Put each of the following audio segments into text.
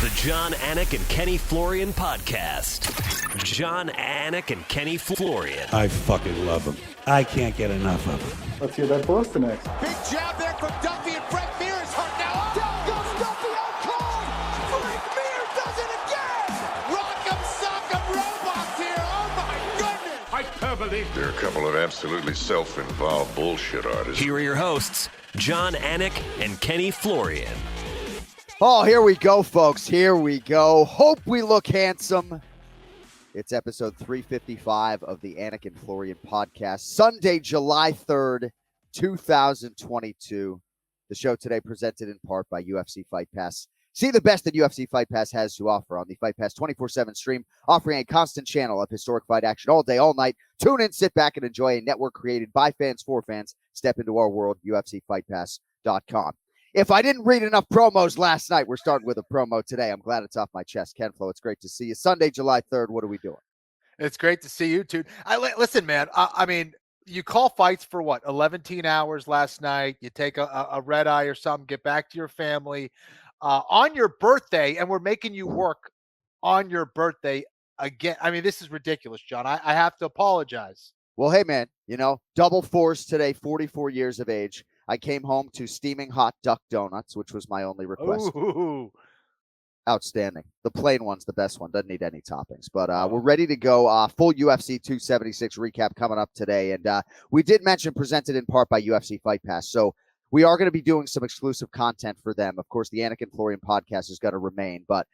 The John, Anik, and Kenny Florian podcast. John, Anik, and Kenny Florian. I fucking love them. I can't get enough of them. Let's hear that Boston next. Big jab there from Duffy, and Frank Mir is hurt now. Down goes Duffy, out cold. Frank Mir does it again. Rock'em sock'em robots here. Oh my goodness. Hyperbole. There are a couple of absolutely self-involved bullshit artists. Here are your hosts, John, Anik, and Kenny Florian. Oh, here we go, folks. Here we go. Hope we look handsome. It's episode 355 of the Anik and Florian podcast. Sunday, July 3rd, 2022. The show today presented in part by UFC Fight Pass. See the best that UFC Fight Pass has to offer on the Fight Pass 24/7 stream, offering a constant channel of historic fight action all day, all night. Tune in, sit back, and enjoy a network created by fans for fans. Step into our world, UFCFightPass.com. If I didn't read enough promos last night, we're starting with a promo today. I'm glad it's off my chest. Ken Flo, it's great to see you. Sunday, July 3rd, what are we doing? It's great to see you, too. Listen, man, I mean, you call fights for what, 11 hours last night. You take a red eye or something, get back to your family on your birthday, and we're making you work on your birthday again. I mean, this is ridiculous, John. I have to apologize. Well, hey, man, you know, double fours today, 44 years of age. I came home to steaming hot duck donuts, which was my only request. Ooh. Outstanding. The plain one's the best one. Doesn't need any toppings. But we're ready to go. Full UFC 276 recap coming up today. And we did mention presented in part by UFC Fight Pass. So we are going to be doing some exclusive content for them. Of course, the Anik and Florian podcast is going to remain. But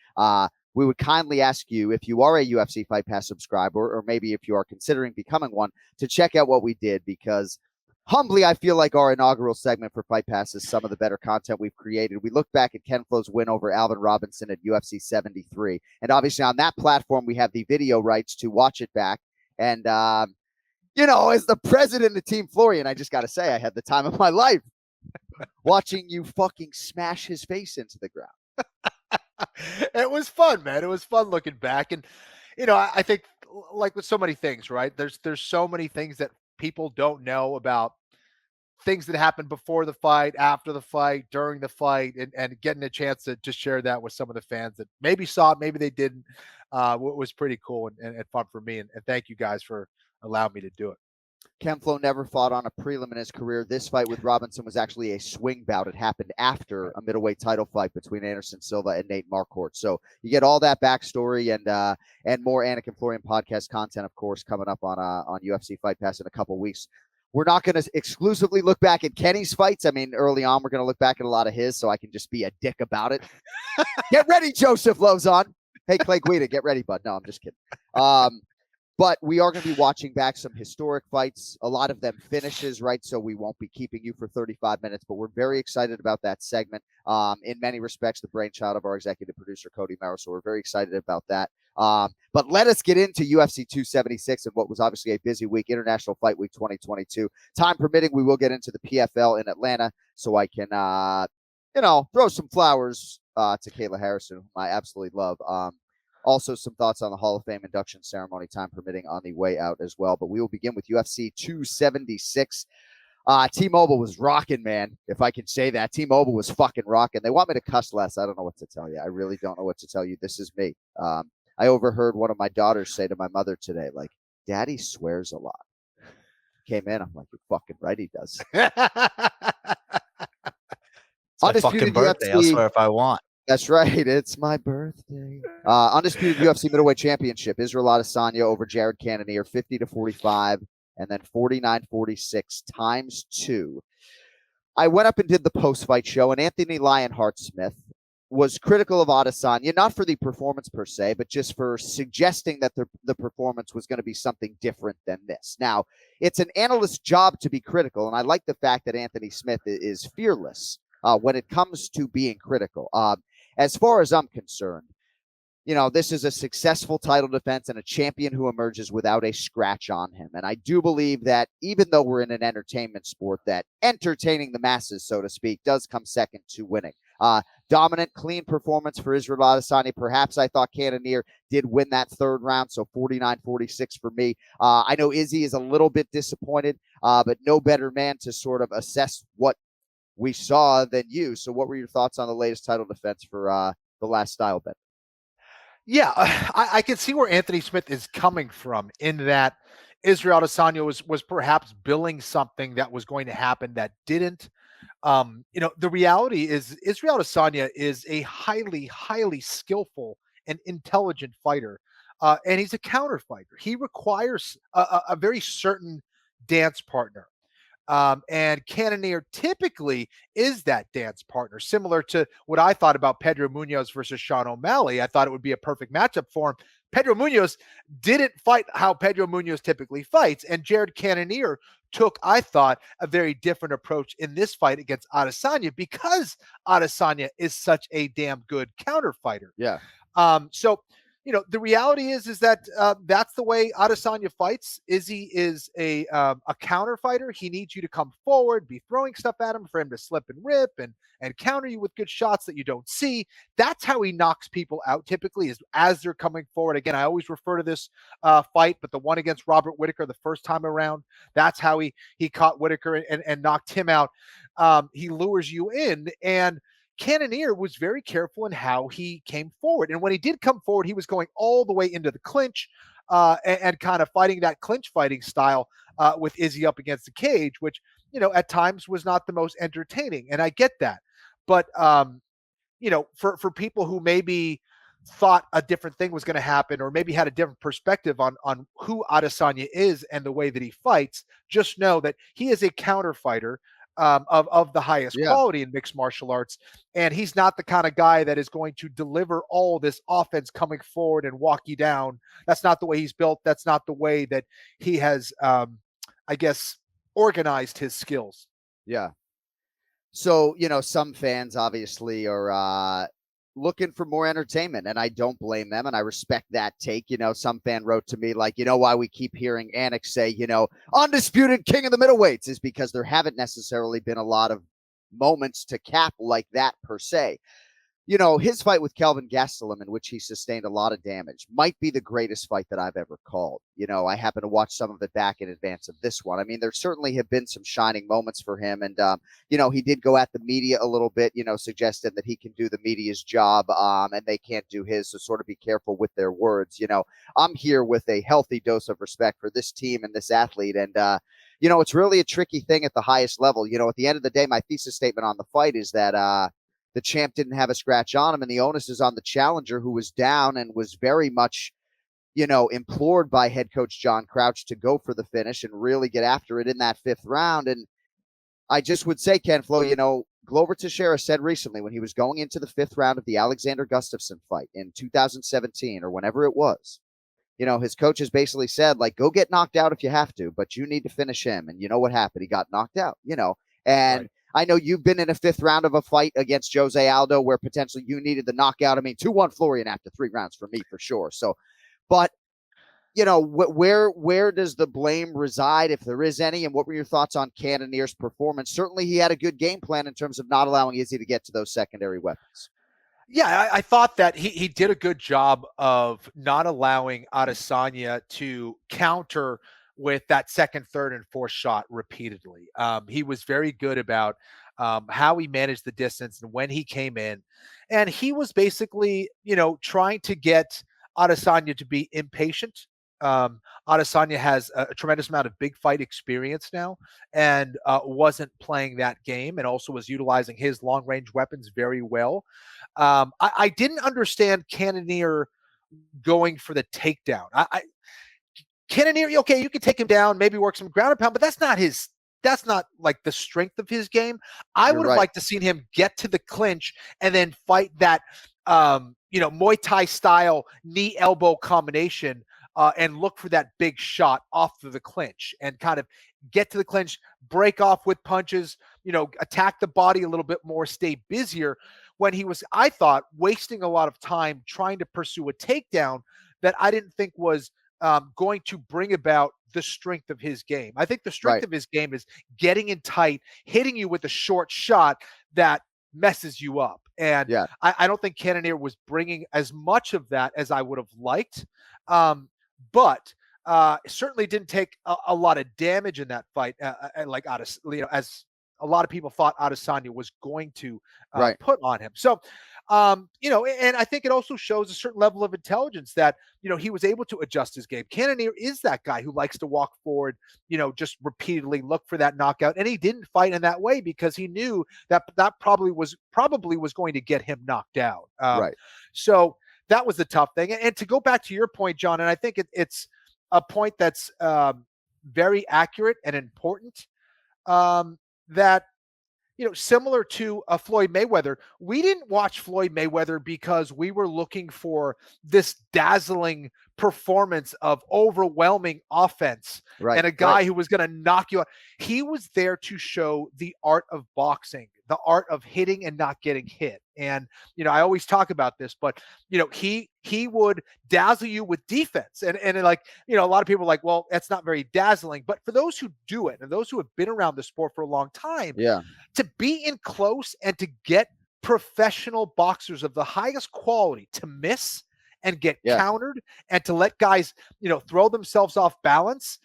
we would kindly ask you, if you are a UFC Fight Pass subscriber, or maybe if you are considering becoming one, to check out what we did, because humbly, I feel like our inaugural segment for Fight Pass is some of the better content we've created. We look back at Ken Flo's win over Alvin Robinson at UFC 73. And obviously on that platform, we have the video rights to watch it back. And, you know, as the president of Team Florian, I just got to say, I had the time of my life watching you fucking smash his face into the ground. It was fun, man. It was fun looking back. And, you know, I think like with so many things, right? There's so many things that people don't know about things that happened before the fight, after the fight, during the fight, and getting a chance to just share that with some of the fans that maybe saw it, maybe they didn't, was pretty cool and fun for me. And thank you guys for allowing me to do it. Ken Flo never fought on a prelim in his career. This fight with Robinson was actually a swing bout. It happened after a middleweight title fight between Anderson Silva and Nate Marquardt. So you get all that backstory and more Anik and Florian podcast content, of course, coming up on UFC Fight Pass in a couple weeks. We're not going to exclusively look back at Kenny's fights. I mean, early on, we're going to look back at a lot of his, so I can just be a dick about it. Get ready, Joseph Lozon. Hey, Clay Guida, get ready, bud. No, I'm just kidding. But we are going to be watching back some historic fights, a lot of them finishes, right? So we won't be keeping you for 35 minutes, but we're very excited about that segment. In many respects, the brainchild of our executive producer, Cody Merrill. So we're very excited about that. But let us get into UFC 276 and what was obviously a busy week, International Fight Week 2022. Time permitting, we will get into the PFL in Atlanta so I can, throw some flowers to Kayla Harrison, whom I absolutely love. Also, some thoughts on the Hall of Fame induction ceremony, time permitting, on the way out as well. But we will begin with UFC 276. T-Mobile was rocking, man, if I can say that. T-Mobile was fucking rocking. They want me to cuss less. I don't know what to tell you. I really don't know what to tell you. This is me. I overheard one of my daughters say to my mother today, like, Daddy swears a lot. Came in, I'm like, you're fucking right, he does. It's my fucking birthday. I'll swear if I want. That's right. It's my birthday. Undisputed UFC middleweight championship. Israel Adesanya over Jared Cannonier, 50-45, and then 49-46 times 2. I went up and did the post-fight show, and Anthony Lionheart-Smith was critical of Adesanya, not for the performance per se, but just for suggesting that the performance was going to be something different than this. Now, it's an analyst's job to be critical, and I like the fact that Anthony Smith is fearless when it comes to being critical. As far as I'm concerned, you know, this is a successful title defense and a champion who emerges without a scratch on him. And I do believe that even though we're in an entertainment sport, that entertaining the masses, so to speak, does come second to winning. Dominant, clean performance for Israel Adesanya. Perhaps I thought Cannonier did win that third round, so 49-46 for me. I know Izzy is a little bit disappointed, but no better man to sort of assess what we saw than you. So what were your thoughts on the latest title defense for the last style bet. Yeah, I can see where Anthony Smith is coming from in that Israel Adesanya was perhaps billing something that was going to happen that didn't. The reality is Israel Adesanya is a highly, highly skillful and intelligent fighter, and he's a counter fighter. He requires a very certain dance partner. And Cannonier typically is that dance partner, similar to what I thought about Pedro Munoz versus Sean O'Malley. I thought it would be a perfect matchup for him. Pedro Munoz didn't fight how Pedro Munoz typically fights, and Jared Cannonier took, I thought, a very different approach in this fight against Adesanya because Adesanya is such a damn good counter fighter. Yeah. So the reality is that that's the way Adesanya fights. Izzy is a counter fighter. He needs you to come forward, be throwing stuff at him for him to slip and rip and counter you with good shots that you don't see. That's how he knocks people out typically, is as they're coming forward. Again, I always refer to this fight, but the one against Robert Whittaker the first time around, that's how he caught Whittaker and knocked him out. He lures you in, and Cannonier was very careful in how he came forward. And when he did come forward, he was going all the way into the clinch and kind of fighting that clinch fighting style with Izzy up against the cage, which, at times was not the most entertaining. And I get that. But, for people who maybe thought a different thing was going to happen or maybe had a different perspective on who Adesanya is and the way that he fights, just know that he is a counter fighter of the highest quality in mixed martial arts. And he's not the kind of guy that is going to deliver all this offense coming forward and walk you down. That's not the way he's built. That's not the way that he has, organized his skills. Yeah. So, some fans obviously are looking for more entertainment, and I don't blame them, and I respect that take. Some fan wrote to me like, why we keep hearing Anik say, undisputed king of the middleweights is because there haven't necessarily been a lot of moments to cap like that per se. His fight with Kelvin Gastelum, in which he sustained a lot of damage, might be the greatest fight that I've ever called. I happen to watch some of it back in advance of this one. I mean, there certainly have been some shining moments for him. And, he did go at the media a little bit, suggesting that he can do the media's job and they can't do his. So sort of be careful with their words. I'm here with a healthy dose of respect for this team and this athlete. And, it's really a tricky thing at the highest level. At the end of the day, my thesis statement on the fight is that, the champ didn't have a scratch on him, and the onus is on the challenger, who was down and was very much, implored by head coach John Crouch to go for the finish and really get after it in that fifth round. And I just would say, Ken Flo, Glover Teixeira said recently when he was going into the fifth round of the Alexander Gustafsson fight in 2017 or whenever it was, his coaches basically said, like, go get knocked out if you have to, but you need to finish him. And you know what happened? He got knocked out, and right. I know you've been in a fifth round of a fight against Jose Aldo where potentially you needed the knockout. I mean, 2-1 Florian after 3 rounds for me, for sure. So, but, where does the blame reside, if there is any? And what were your thoughts on Cannonier's performance? Certainly he had a good game plan in terms of not allowing Izzy to get to those secondary weapons. Yeah, I thought that he did a good job of not allowing Adesanya to counter with that second, third, and fourth shot repeatedly. He was very good about how he managed the distance and when he came in. And he was basically, trying to get Adesanya to be impatient. Adesanya has a tremendous amount of big fight experience now and wasn't playing that game, and also was utilizing his long-range weapons very well. I didn't understand Cannonier going for the takedown. Cannonier, okay, you can take him down, maybe work some ground and pound, but that's not like the strength of his game. I would have liked to seen him get to the clinch and then fight that, Muay Thai style knee elbow combination and look for that big shot off of the clinch and kind of get to the clinch, break off with punches, attack the body a little bit more, stay busier, when he was, I thought, wasting a lot of time trying to pursue a takedown that I didn't think was going to bring about the strength of his game. I think the strength of his game is getting in tight, hitting you with a short shot that messes you up. And I don't think Cannonier was bringing as much of that as I would have liked. But certainly didn't take a lot of damage in that fight, like as a lot of people thought Adesanya was going to put on him. So And I think it also shows a certain level of intelligence that, he was able to adjust his game. Cannonier is that guy who likes to walk forward, just repeatedly look for that knockout. And he didn't fight in that way because he knew that probably was going to get him knocked out. Right. So that was the tough thing. And to go back to your point, John, and I think it's a point that's very accurate and important, that, similar to Floyd Mayweather, we didn't watch Floyd Mayweather because we were looking for this dazzling performance of overwhelming offense and a guy who was going to knock you out. He was there to show the art of boxing, the art of hitting and not getting hit. And, I always talk about this, but, he would dazzle you with defense. And like, a lot of people are like, well, that's not very dazzling. But for those who do it and those who have been around the sport for a long time, to be in close and to get professional boxers of the highest quality to miss and get countered and to let guys, throw themselves off balance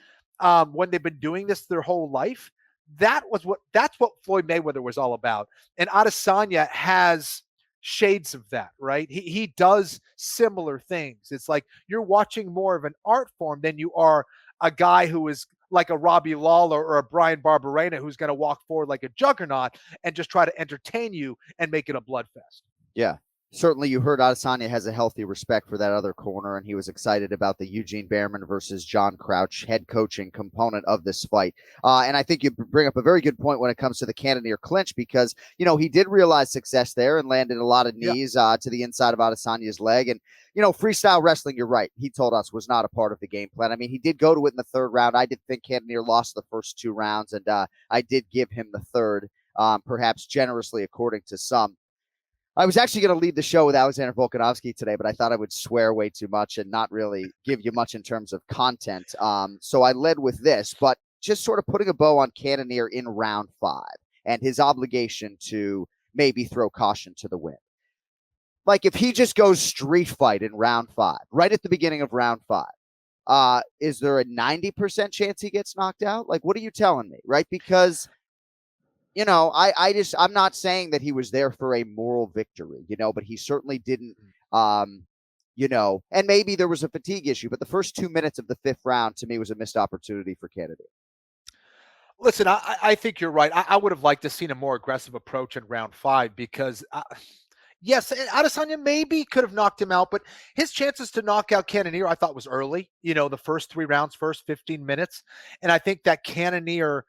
when they've been doing this their whole life. That's what Floyd Mayweather was all about. And Adesanya has shades of that, right? He does similar things. It's like you're watching more of an art form than you are a guy who is like a Robbie Lawler or a Brian Barberena who's going to walk forward like a juggernaut and just try to entertain you and make it a bloodfest. Yeah. Certainly, you heard Adesanya has a healthy respect for that other corner, and he was excited about the Eugene Behrman versus John Crouch head coaching component of this fight. And I think you bring up a very good point when it comes to the Cannonier clinch because, he did realize success there and landed a lot of knees to the inside of Adesanya's leg. And, freestyle wrestling, you're right, he told us was not a part of the game plan. I mean, he did go to it in the third round. I did think Cannonier lost the first 2 rounds, and I did give him the third, perhaps generously according to some. I was actually going to lead the show with Alexander Volkanovski today, but I thought I would swear way too much and not really give you much in terms of content. So I led with this, but just sort of putting a bow on Cannonier in round 5 and his obligation to maybe throw caution to the wind. Like if he just goes street fight in round 5, right at the beginning of round 5, is there a 90% chance he gets knocked out? Like, what are you telling me? Right? Because I'm not saying that he was there for a moral victory, but he certainly didn't, and maybe there was a fatigue issue, but the first 2 minutes of the 5th round to me was a missed opportunity for Kennedy. Listen, I think you're right. I would have liked to seen a more aggressive approach in round 5 because, yes, Adesanya maybe could have knocked him out, but his chances to knock out Cannonier I thought was early, the first 3 rounds, first 15 minutes. And I think that Cannonier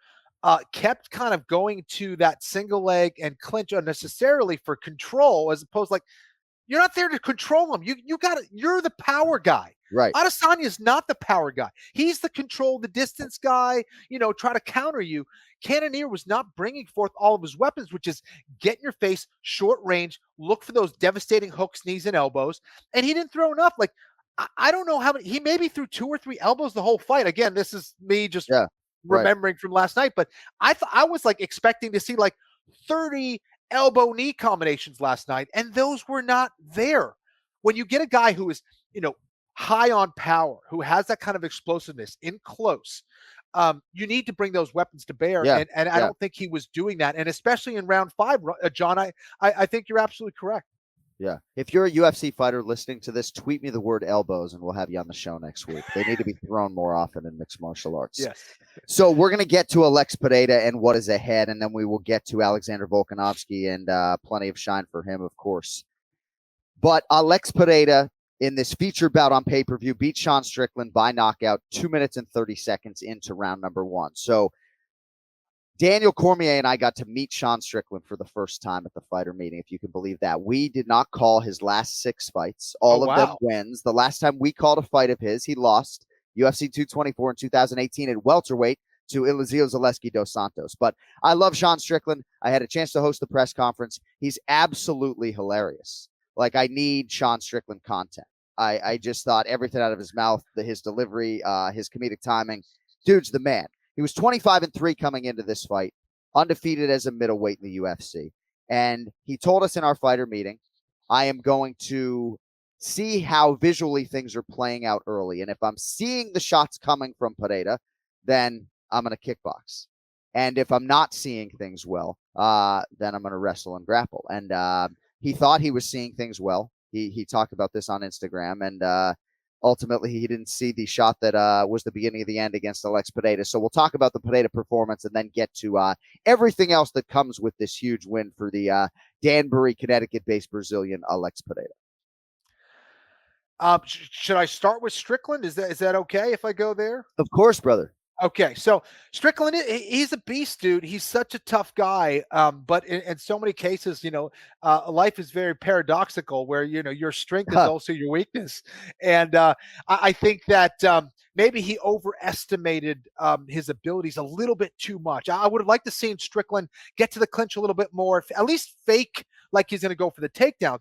kept kind of going to that single leg and clinch unnecessarily for control, as opposed like you're not there to control him. You're the power guy. Right. Adesanya is not the power guy. He's the control the distance guy, try to counter you. Cannonier was not bringing forth all of his weapons, which is get in your face, short range, look for those devastating hooks, knees, and elbows. And he didn't throw enough. Like, I don't know how many, he maybe threw 2 or 3 elbows the whole fight. Again, this is me just remembering from last night, but I was like expecting to see like 30 elbow knee combinations last night, and those were not there. When you get a guy who is, high on power, who has that kind of explosiveness in close, you need to bring those weapons to bear. And I don't think he was doing that. And especially in round 5, John, I think you're absolutely correct. Yeah. If you're a UFC fighter listening to this, tweet me the word elbows and we'll have you on the show next week. They need to be thrown more often in mixed martial arts. Yes. So we're going to get to Alex Pereira and what is ahead, and then we will get to Alexander Volkanovski and plenty of shine for him, of course. But Alex Pereira in this feature bout on pay-per-view beat Sean Strickland by knockout 2 minutes and 30 seconds into round number 1. So Daniel Cormier and I got to meet Sean Strickland for the first time at the fighter meeting, if you can believe that. We did not call his last 6 fights, all of them wins. The last time we called a fight of his, he lost UFC 224 in 2018 at welterweight to Eliseo Zaleski dos Santos. But I love Sean Strickland. I had a chance to host the press conference. He's absolutely hilarious. Like, I need Sean Strickland content. I just thought everything out of his mouth, his delivery, his comedic timing. Dude's the man. He was 25-3 coming into this fight, undefeated as a middleweight in the UFC. And he told us in our fighter meeting, I am going to see how visually things are playing out early. And if I'm seeing the shots coming from Pereira, then I'm going to kickbox. And if I'm not seeing things well, then I'm going to wrestle and grapple. And he thought he was seeing things well. He talked about this on Instagram, and ultimately he didn't see the shot that was the beginning of the end against Alex Pereira. So we'll talk about the Pereira performance and then get to everything else that comes with this huge win for the Danbury, Connecticut-based Brazilian Alex Pereira. Should I start with Strickland? Is that okay if I go there? Of course, brother. Okay, so Strickland, he's a beast, dude. He's such a tough guy. But in so many cases, life is very paradoxical where, your strength is also your weakness. And I think that maybe he overestimated his abilities a little bit too much. I would have liked to see Strickland get to the clinch a little bit more, at least fake like he's going to go for the takedown.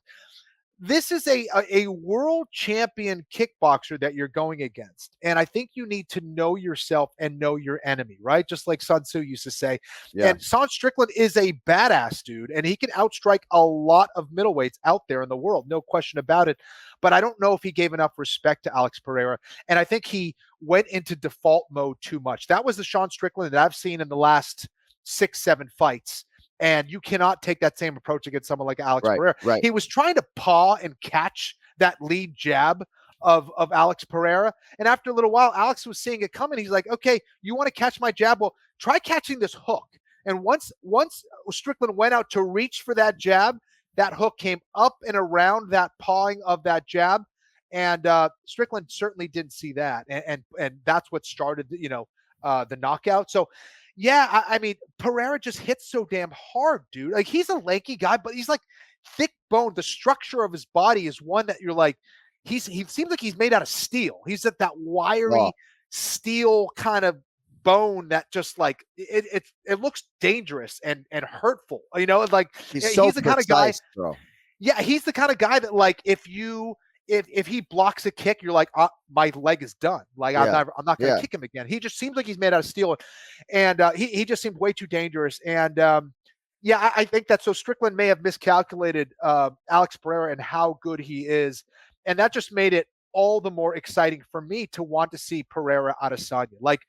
This is a world champion kickboxer that you're going against. And I think you need to know yourself and know your enemy, right? Just like Sun Tzu used to say. Yeah. And Sean Strickland is a badass dude, and he can outstrike a lot of middleweights out there in the world. No question about it. But I don't know if he gave enough respect to Alex Pereira. And I think he went into default mode too much. That was the Sean Strickland that I've seen in the last 6-7 fights. And you cannot take that same approach against someone like Alex Pereira. Right. He was trying to paw and catch that lead jab of Alex Pereira. And after a little while, Alex was seeing it coming. He's like, okay, you want to catch my jab? Well, try catching this hook. And once Strickland went out to reach for that jab, that hook came up and around that pawing of that jab. And Strickland certainly didn't see that. And that's what started, the knockout. So, yeah, I mean, Pereira just hits so damn hard, dude. Like, he's a lanky guy, but he's like thick bone. The structure of his body is one that you're like, he seems like he's made out of steel. He's at that wiry steel kind of bone that just like it looks dangerous and hurtful. Like he's the kind of guy. Bro. Yeah, he's the kind of guy that like if he blocks a kick, you're like, my leg is done. Like I'm not going to kick him again. He just seems like he's made out of steel, and he just seemed way too dangerous. And I think that so Strickland may have miscalculated Alex Pereira and how good he is, and that just made it all the more exciting for me to want to see Pereira Adesanya. Like,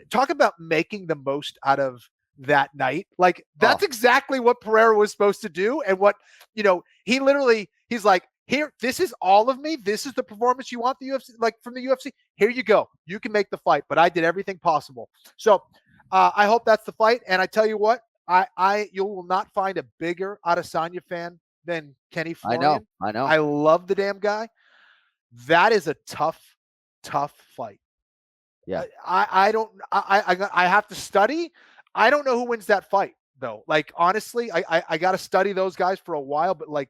talk about making the most out of that night. Like, that's exactly what Pereira was supposed to do, and what he's like. Here, this is all of me. This is the performance you want the UFC, like from the UFC. Here you go. You can make the fight, but I did everything possible. So I hope that's the fight. And I tell you what, you will not find a bigger Adesanya fan than Kenny Florian. I know. I love the damn guy. That is a tough fight. Yeah. I have to study. I don't know who wins that fight though. Like, honestly, I got to study those guys for a while, but like,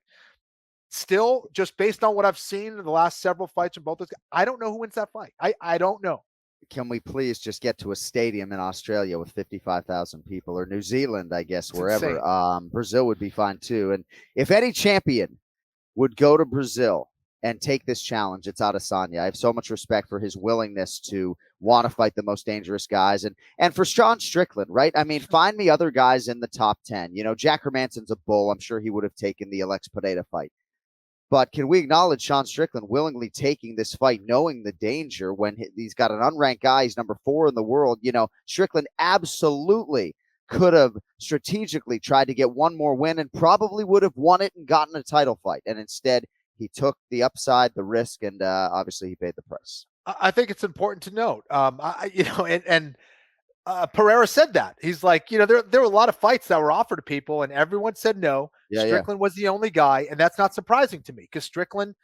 still, just based on what I've seen in the last several fights from both those guys, I don't know who wins that fight. I don't know. Can we please just get to a stadium in Australia with 55,000 people, or New Zealand, I guess, wherever. Brazil would be fine too. And if any champion would go to Brazil and take this challenge, it's Adesanya. I have so much respect for his willingness to want to fight the most dangerous guys. And for Sean Strickland, right? I mean, find me other guys in the top 10. Jack Hermansson's a bull. I'm sure he would have taken the Alex Pereira fight. But can we acknowledge Sean Strickland willingly taking this fight, knowing the danger when he's got an unranked guy, he's number 4 in the world? Strickland absolutely could have strategically tried to get one more win and probably would have won it and gotten a title fight. And instead, he took the upside, the risk, and obviously he paid the price. I think it's important to note, Pereira said that. He's like, there were a lot of fights that were offered to people and everyone said no. Strickland was the only guy, and that's not surprising to me because Strickland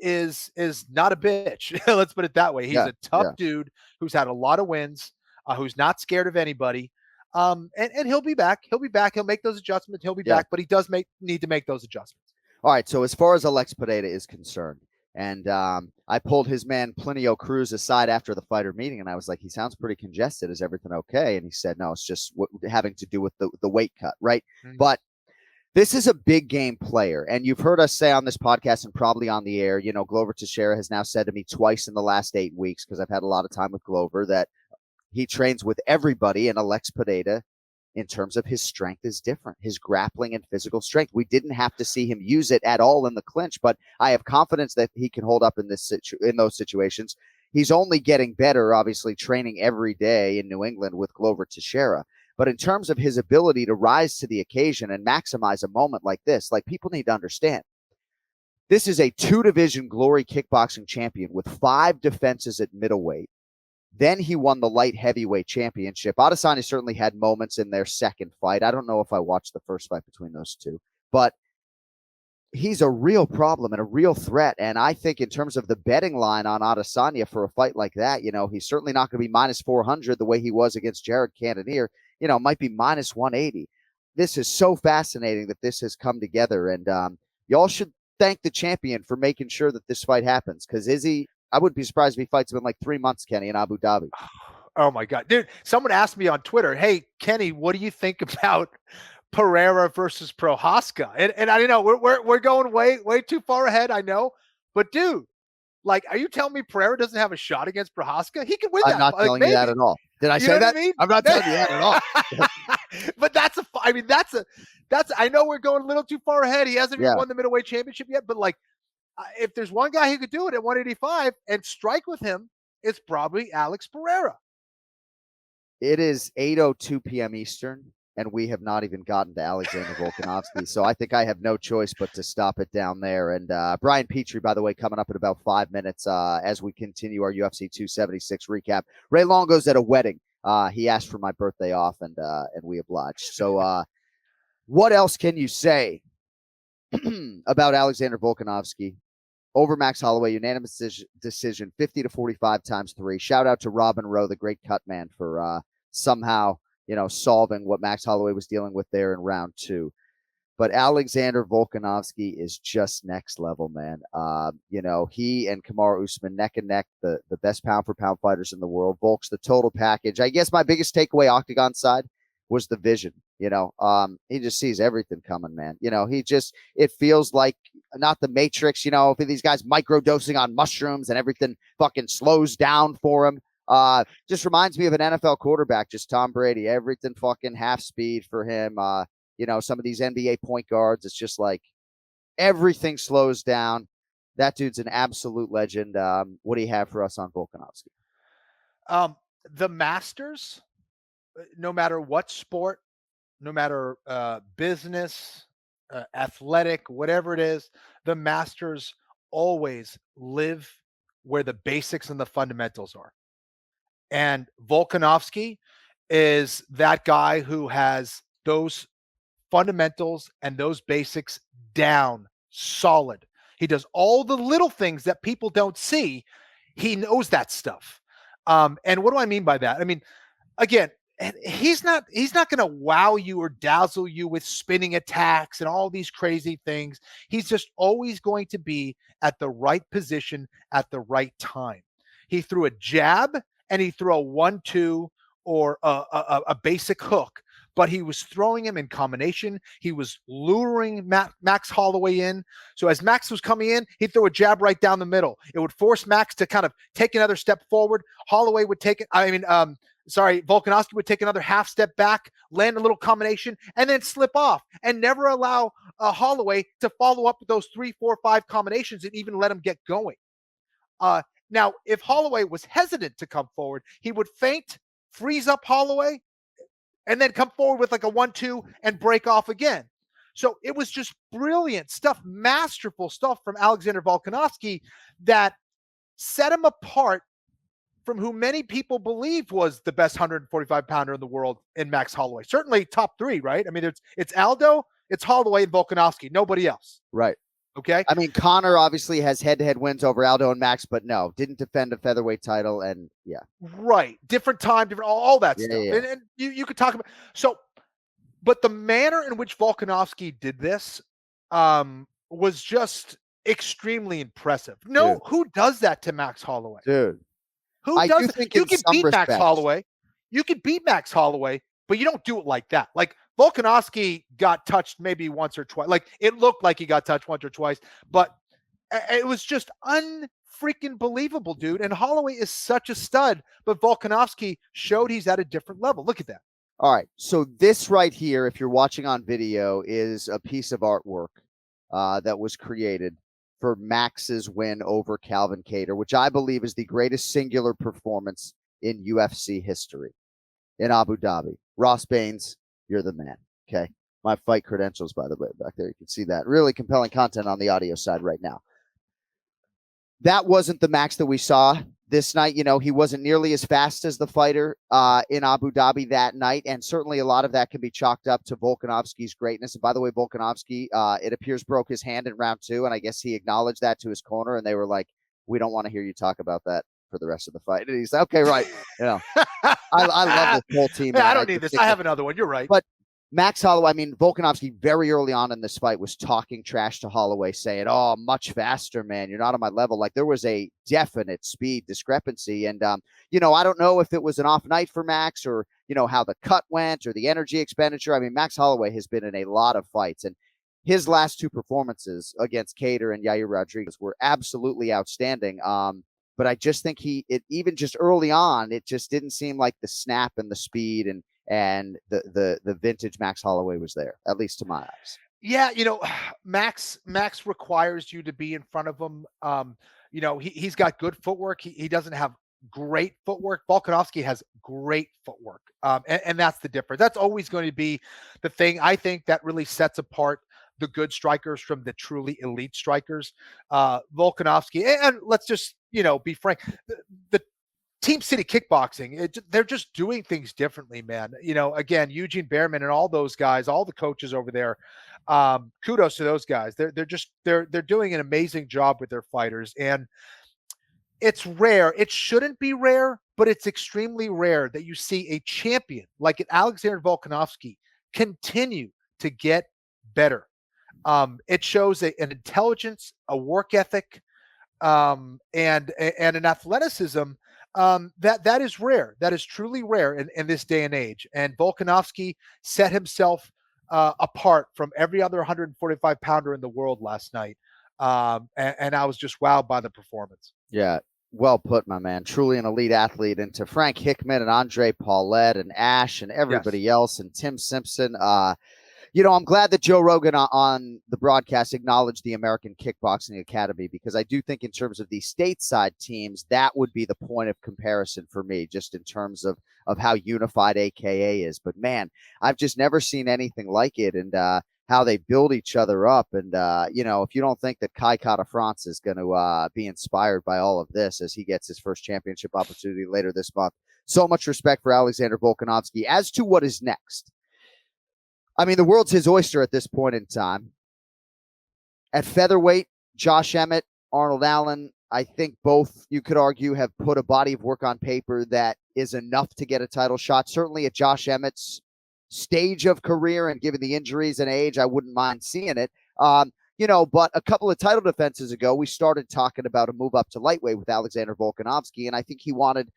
is not a bitch. Let's put it that way. He's a tough dude who's had a lot of wins, who's not scared of anybody. And he'll be back. He'll be back. He'll make those adjustments. He'll be back, but he does need to make those adjustments. All right. So as far as Alex Pereira is concerned, and I pulled his man Plinio Cruz aside after the fighter meeting, and I was like, he sounds pretty congested. Is everything okay? And he said, no, it's just having to do with the weight cut, right? Mm-hmm. But this is a big game player, and you've heard us say on this podcast and probably on the air, Glover Teixeira has now said to me twice in the last 8 weeks, because I've had a lot of time with Glover, that he trains with everybody, and Alex Pereira, in terms of his strength, is different. His grappling and physical strength. We didn't have to see him use it at all in the clinch, but I have confidence that he can hold up in those situations. He's only getting better, obviously, training every day in New England with Glover Teixeira. But in terms of his ability to rise to the occasion and maximize a moment like this, like, people need to understand, this is a 2-division Glory kickboxing champion with 5 defenses at middleweight. Then he won the light heavyweight championship. Adesanya certainly had moments in their second fight. I don't know if I watched the first fight between those two, but he's a real problem and a real threat. And I think in terms of the betting line on Adesanya for a fight like that, he's certainly not going to be minus 400 the way he was against Jared Cannonier. Might be minus 180. This is so fascinating that this has come together. And y'all should thank the champion for making sure that this fight happens. Because I wouldn't be surprised if he fights him in like 3 months, Kenny, in Abu Dhabi. Oh my God, dude! Someone asked me on Twitter, "Hey, Kenny, what do you think about Pereira versus Prohaska?" And I know we're going way too far ahead. I know, but dude, like, are you telling me Pereira doesn't have a shot against Prohaska? He could win that. I'm not telling you that at all. Did I say that? I mean? I'm not telling you that at all. But that's I know we're going a little too far ahead. He hasn't even won the middleweight championship yet, but like, if there's one guy who could do it at 185 and strike with him, it's probably Alex Pereira. It is 8:02 p.m. Eastern, and we have not even gotten to Alexander Volkanovski. So I think I have no choice but to stop it down there. And Brian Petrie, by the way, coming up in about 5 minutes as we continue our UFC 276 recap. Ray Longo's at a wedding. He asked for my birthday off, and we obliged. So what else can you say about Alexander Volkanovski? Over Max Holloway, unanimous decision, 50-45 times 3. Shout out to Robin Rowe, the great cut man, for somehow, solving what Max Holloway was dealing with there in round 2. But Alexander Volkanovski is just next level, man. He and Kamaru Usman neck and neck, the best pound for pound fighters in the world. Volk's the total package. I guess my biggest takeaway Octagon side was the vision. He just sees everything coming, man. It feels like not the Matrix, if these guys microdosing on mushrooms and everything fucking slows down for him. Just reminds me of an NFL quarterback, just Tom Brady, everything fucking half speed for him. Some of these NBA point guards, it's just like everything slows down. That dude's an absolute legend. What do you have for us on Volkanovski? The Masters, no matter what sport, no matter business, athletic, whatever it is, the Masters always live where the basics and the fundamentals are. And Volkanovski is that guy who has those fundamentals and those basics down solid. He does all the little things that people don't see. He knows that stuff. And what do I mean by that? I mean, again, he's not going to wow you or dazzle you with spinning attacks and all these crazy things. He's just always going to be at the right position at the right time. He threw a jab and he threw a 1-2 or a basic hook, but he was throwing him in combination. He was luring Max Holloway in. So as Max was coming in, he'd throw a jab right down the middle. It would force Max to kind of take another step forward. Holloway would take it. Volkanovski would take another half step back, land a little combination, and then slip off and never allow Holloway to follow up with those 3, 4, 5 combinations and even let him get going. Now, if Holloway was hesitant to come forward, he would feint, freeze up Holloway, and then come forward with like a 1-2 and break off again. So it was just brilliant stuff, masterful stuff from Alexander Volkanovski that set him apart from who many people believe was the best 145-pounder in the world in Max Holloway. Certainly top 3, right? I mean, it's Aldo, it's Holloway, and Volkanovski. Nobody else. Right. Okay? I mean, Connor obviously has head-to-head wins over Aldo and Max, but no, didn't defend a featherweight title, and yeah. Right. Different time, different, all that stuff. Yeah. And you could talk about, so, but the manner in which Volkanovski did this was just extremely impressive. No, who does that to Max Holloway? Dude. Who does it? You can beat Max Holloway. You can beat Max Holloway, but you don't do it like that. Like, Volkanovski got touched maybe once or twice. Like, it looked like he got touched once or twice, but it was just unfreaking believable, dude. And Holloway is such a stud, but Volkanovski showed he's at a different level. Look at that. All right. So this right here, if you're watching on video, is a piece of artwork that was created for Max's win over Calvin Kattar, which I believe is the greatest singular performance in UFC history in Abu Dhabi. Ross Baines, you're the man. Okay. My fight credentials, by the way, back there. You can see that. Really compelling content on the audio side right now. That wasn't the Max that we saw this night. He wasn't nearly as fast as the fighter in Abu Dhabi that night. And certainly a lot of that can be chalked up to Volkanovski's greatness. And by the way, Volkanovski, it appears, broke his hand in round 2. And I guess he acknowledged that to his corner. And they were like, we don't want to hear you talk about that for the rest of the fight. And he's like, okay, right. I love this whole team. I don't need this. I have another one. You're right. But Max Holloway, Volkanovski very early on in this fight was talking trash to Holloway, saying, oh, much faster, man. You're not on my level. Like, there was a definite speed discrepancy. And, I don't know if it was an off night for Max or, how the cut went or the energy expenditure. Max Holloway has been in a lot of fights. And his last 2 performances against Kattar and Yair Rodriguez were absolutely outstanding. But I just think even just early on, it just didn't seem like the snap and the speed and the vintage Max Holloway was there, at least to my eyes. Yeah, Max requires you to be in front of him. He's got good footwork. He doesn't have great footwork. Volkanovski has great footwork. And that's the difference. That's always going to be the thing, I think, that really sets apart the good strikers from the truly elite strikers. Volkanovski, and let's just, be frank, the Team City Kickboxing, they're just doing things differently, man. Again, Eugene Behrman and all those guys, all the coaches over there, kudos to those guys. They're doing an amazing job with their fighters, and it's rare. It shouldn't be rare, but it's extremely rare that you see a champion like Alexander Volkanovski continue to get better. It shows an intelligence, a work ethic, and an athleticism that is rare. That is truly rare in this day and age. And Volkanovski set himself apart from every other 145 pounder in the world last night. And I was just wowed by the performance. Yeah. Well put, my man. Truly an elite athlete. And to Frank Hickman and Andre Paulette and Ash and everybody else and Tim Simpson, I'm glad that Joe Rogan on the broadcast acknowledged the American Kickboxing Academy, because I do think in terms of the stateside teams, that would be the point of comparison for me, just in terms of how unified AKA is. But man, I've just never seen anything like it, and how they build each other up. And, if you don't think that Kai Kara-France is going to be inspired by all of this as he gets his first championship opportunity later this month, so much respect for Alexander Volkanovski. As to what is next, the world's his oyster at this point in time. At featherweight, Josh Emmett, Arnold Allen, I think both, you could argue, have put a body of work on paper that is enough to get a title shot. Certainly at Josh Emmett's stage of career and given the injuries and age, I wouldn't mind seeing it. But a couple of title defenses ago, we started talking about a move up to lightweight with Alexander Volkanovski, and I think he wanted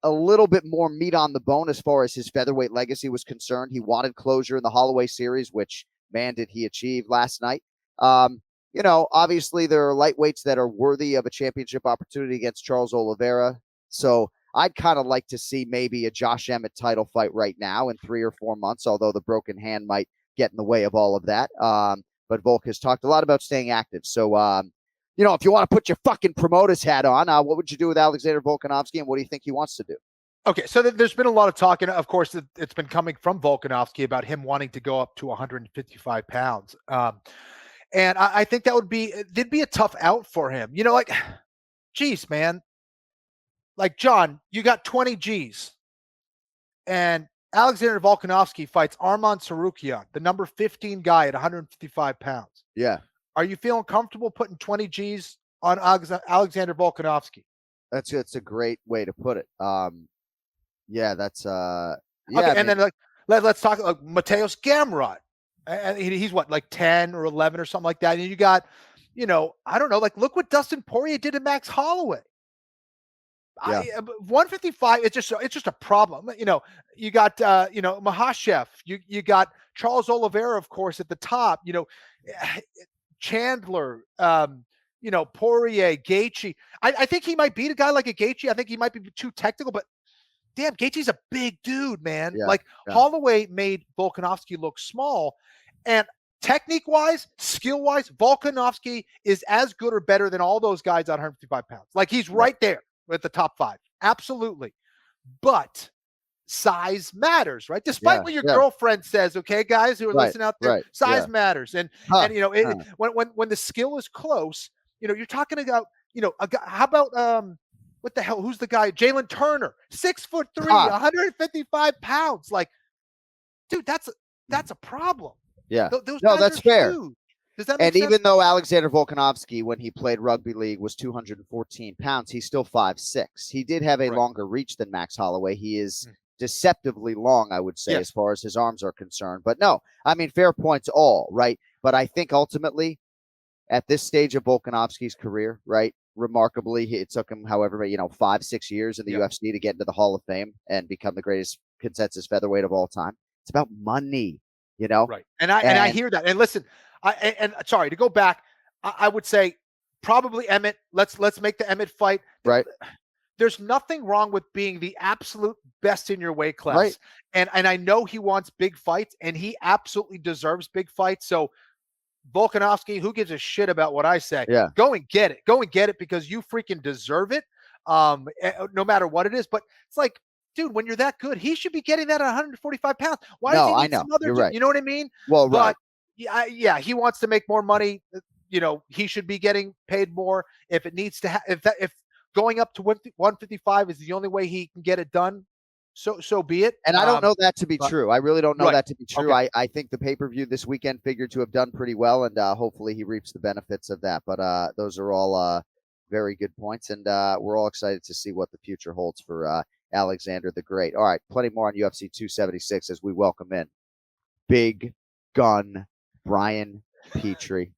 a little bit more meat on the bone as far as his featherweight legacy was concerned. He wanted closure in the Holloway series, which, man, did he achieve last night. Obviously there are lightweights that are worthy of a championship opportunity against Charles Oliveira. So I'd kind of like to see maybe a Josh Emmett title fight right now in 3 or 4 months, although the broken hand might get in the way of all of that. But Volk has talked a lot about staying active. So, if you want to put your fucking promoter's hat on, what would you do with Alexander Volkanovski, and what do you think he wants to do? Okay, so there's been a lot of talk, and of course, it's been coming from Volkanovski about him wanting to go up to 155 pounds. And I think that'd be a tough out for him. Geez, man. Like, John, you got 20 G's. And Alexander Volkanovski fights Arman Tsarukyan, the number 15 guy at 155 pounds. Yeah. Are you feeling comfortable putting 20 G's on Alexander Volkanovski? That's a great way to put it. That's okay, and then let's talk like Mateus Gamrot. And he's what, like 10 or 11 or something like that. And you got, I don't know, like, look what Dustin Poirier did to Max Holloway. Yeah. 155, it's just a problem. You got Makhachev, you got Charles Oliveira, of course, at the top. Chandler, Poirier, Gaethje. I think he might beat a guy like a Gaethje. I think he might be too technical, but damn, Gaethje's a big dude, man. Yeah, Holloway made Volkanovski look small, and technique-wise, skill-wise, Volkanovski is as good or better than all those guys at 155 pounds. Like, he's right there with the top 5. Absolutely. But size matters, right? Despite what your girlfriend says, okay, guys who are listening out there, size matters. And when the skill is close, you're talking about, a guy, how about what the hell? Who's the guy? Jalen Turner, 6'3", 155 pounds. Like, dude, that's a problem. Yeah. No, that's fair. Huge. Does that make and sense? Even though Alexander Volkanovski, when he played rugby league, was 214 pounds, he's still 5'6". He did have a longer reach than Max Holloway. He is deceptively long, I would say, as far as his arms are concerned. But no, I mean, fair points all, right? But I think ultimately, at this stage of Volkanovski's career, right, remarkably, it took him, however, 5-6 years in the UFC to get into the Hall of Fame and become the greatest consensus featherweight of all time. It's about money, Right. And I hear that. And listen, sorry to go back, I would say probably Emmett. Let's make the Emmett fight. Right. There's nothing wrong with being the absolute best in your weight class. Right. And I know he wants big fights, and he absolutely deserves big fights. So Volkanovski, who gives a shit about what I say? Yeah. Go and get it. Go and get it because you freaking deserve it. No matter what it is. But it's like, dude, when you're that good, he should be getting that at 145 pounds. Why does he need some other? You're right. You know what I mean? Well, right. But yeah, he wants to make more money. He should be getting paid more. If it needs to, if going up to 155 is the only way he can get it done, so be it. And I don't know that to be true. I really don't know that to be true. Okay. I think the pay-per-view this weekend figured to have done pretty well, and hopefully he reaps the benefits of that. But those are all very good points, and we're all excited to see what the future holds for Alexander the Great. All right, plenty more on UFC 276 as we welcome in Big Gun Brian Petrie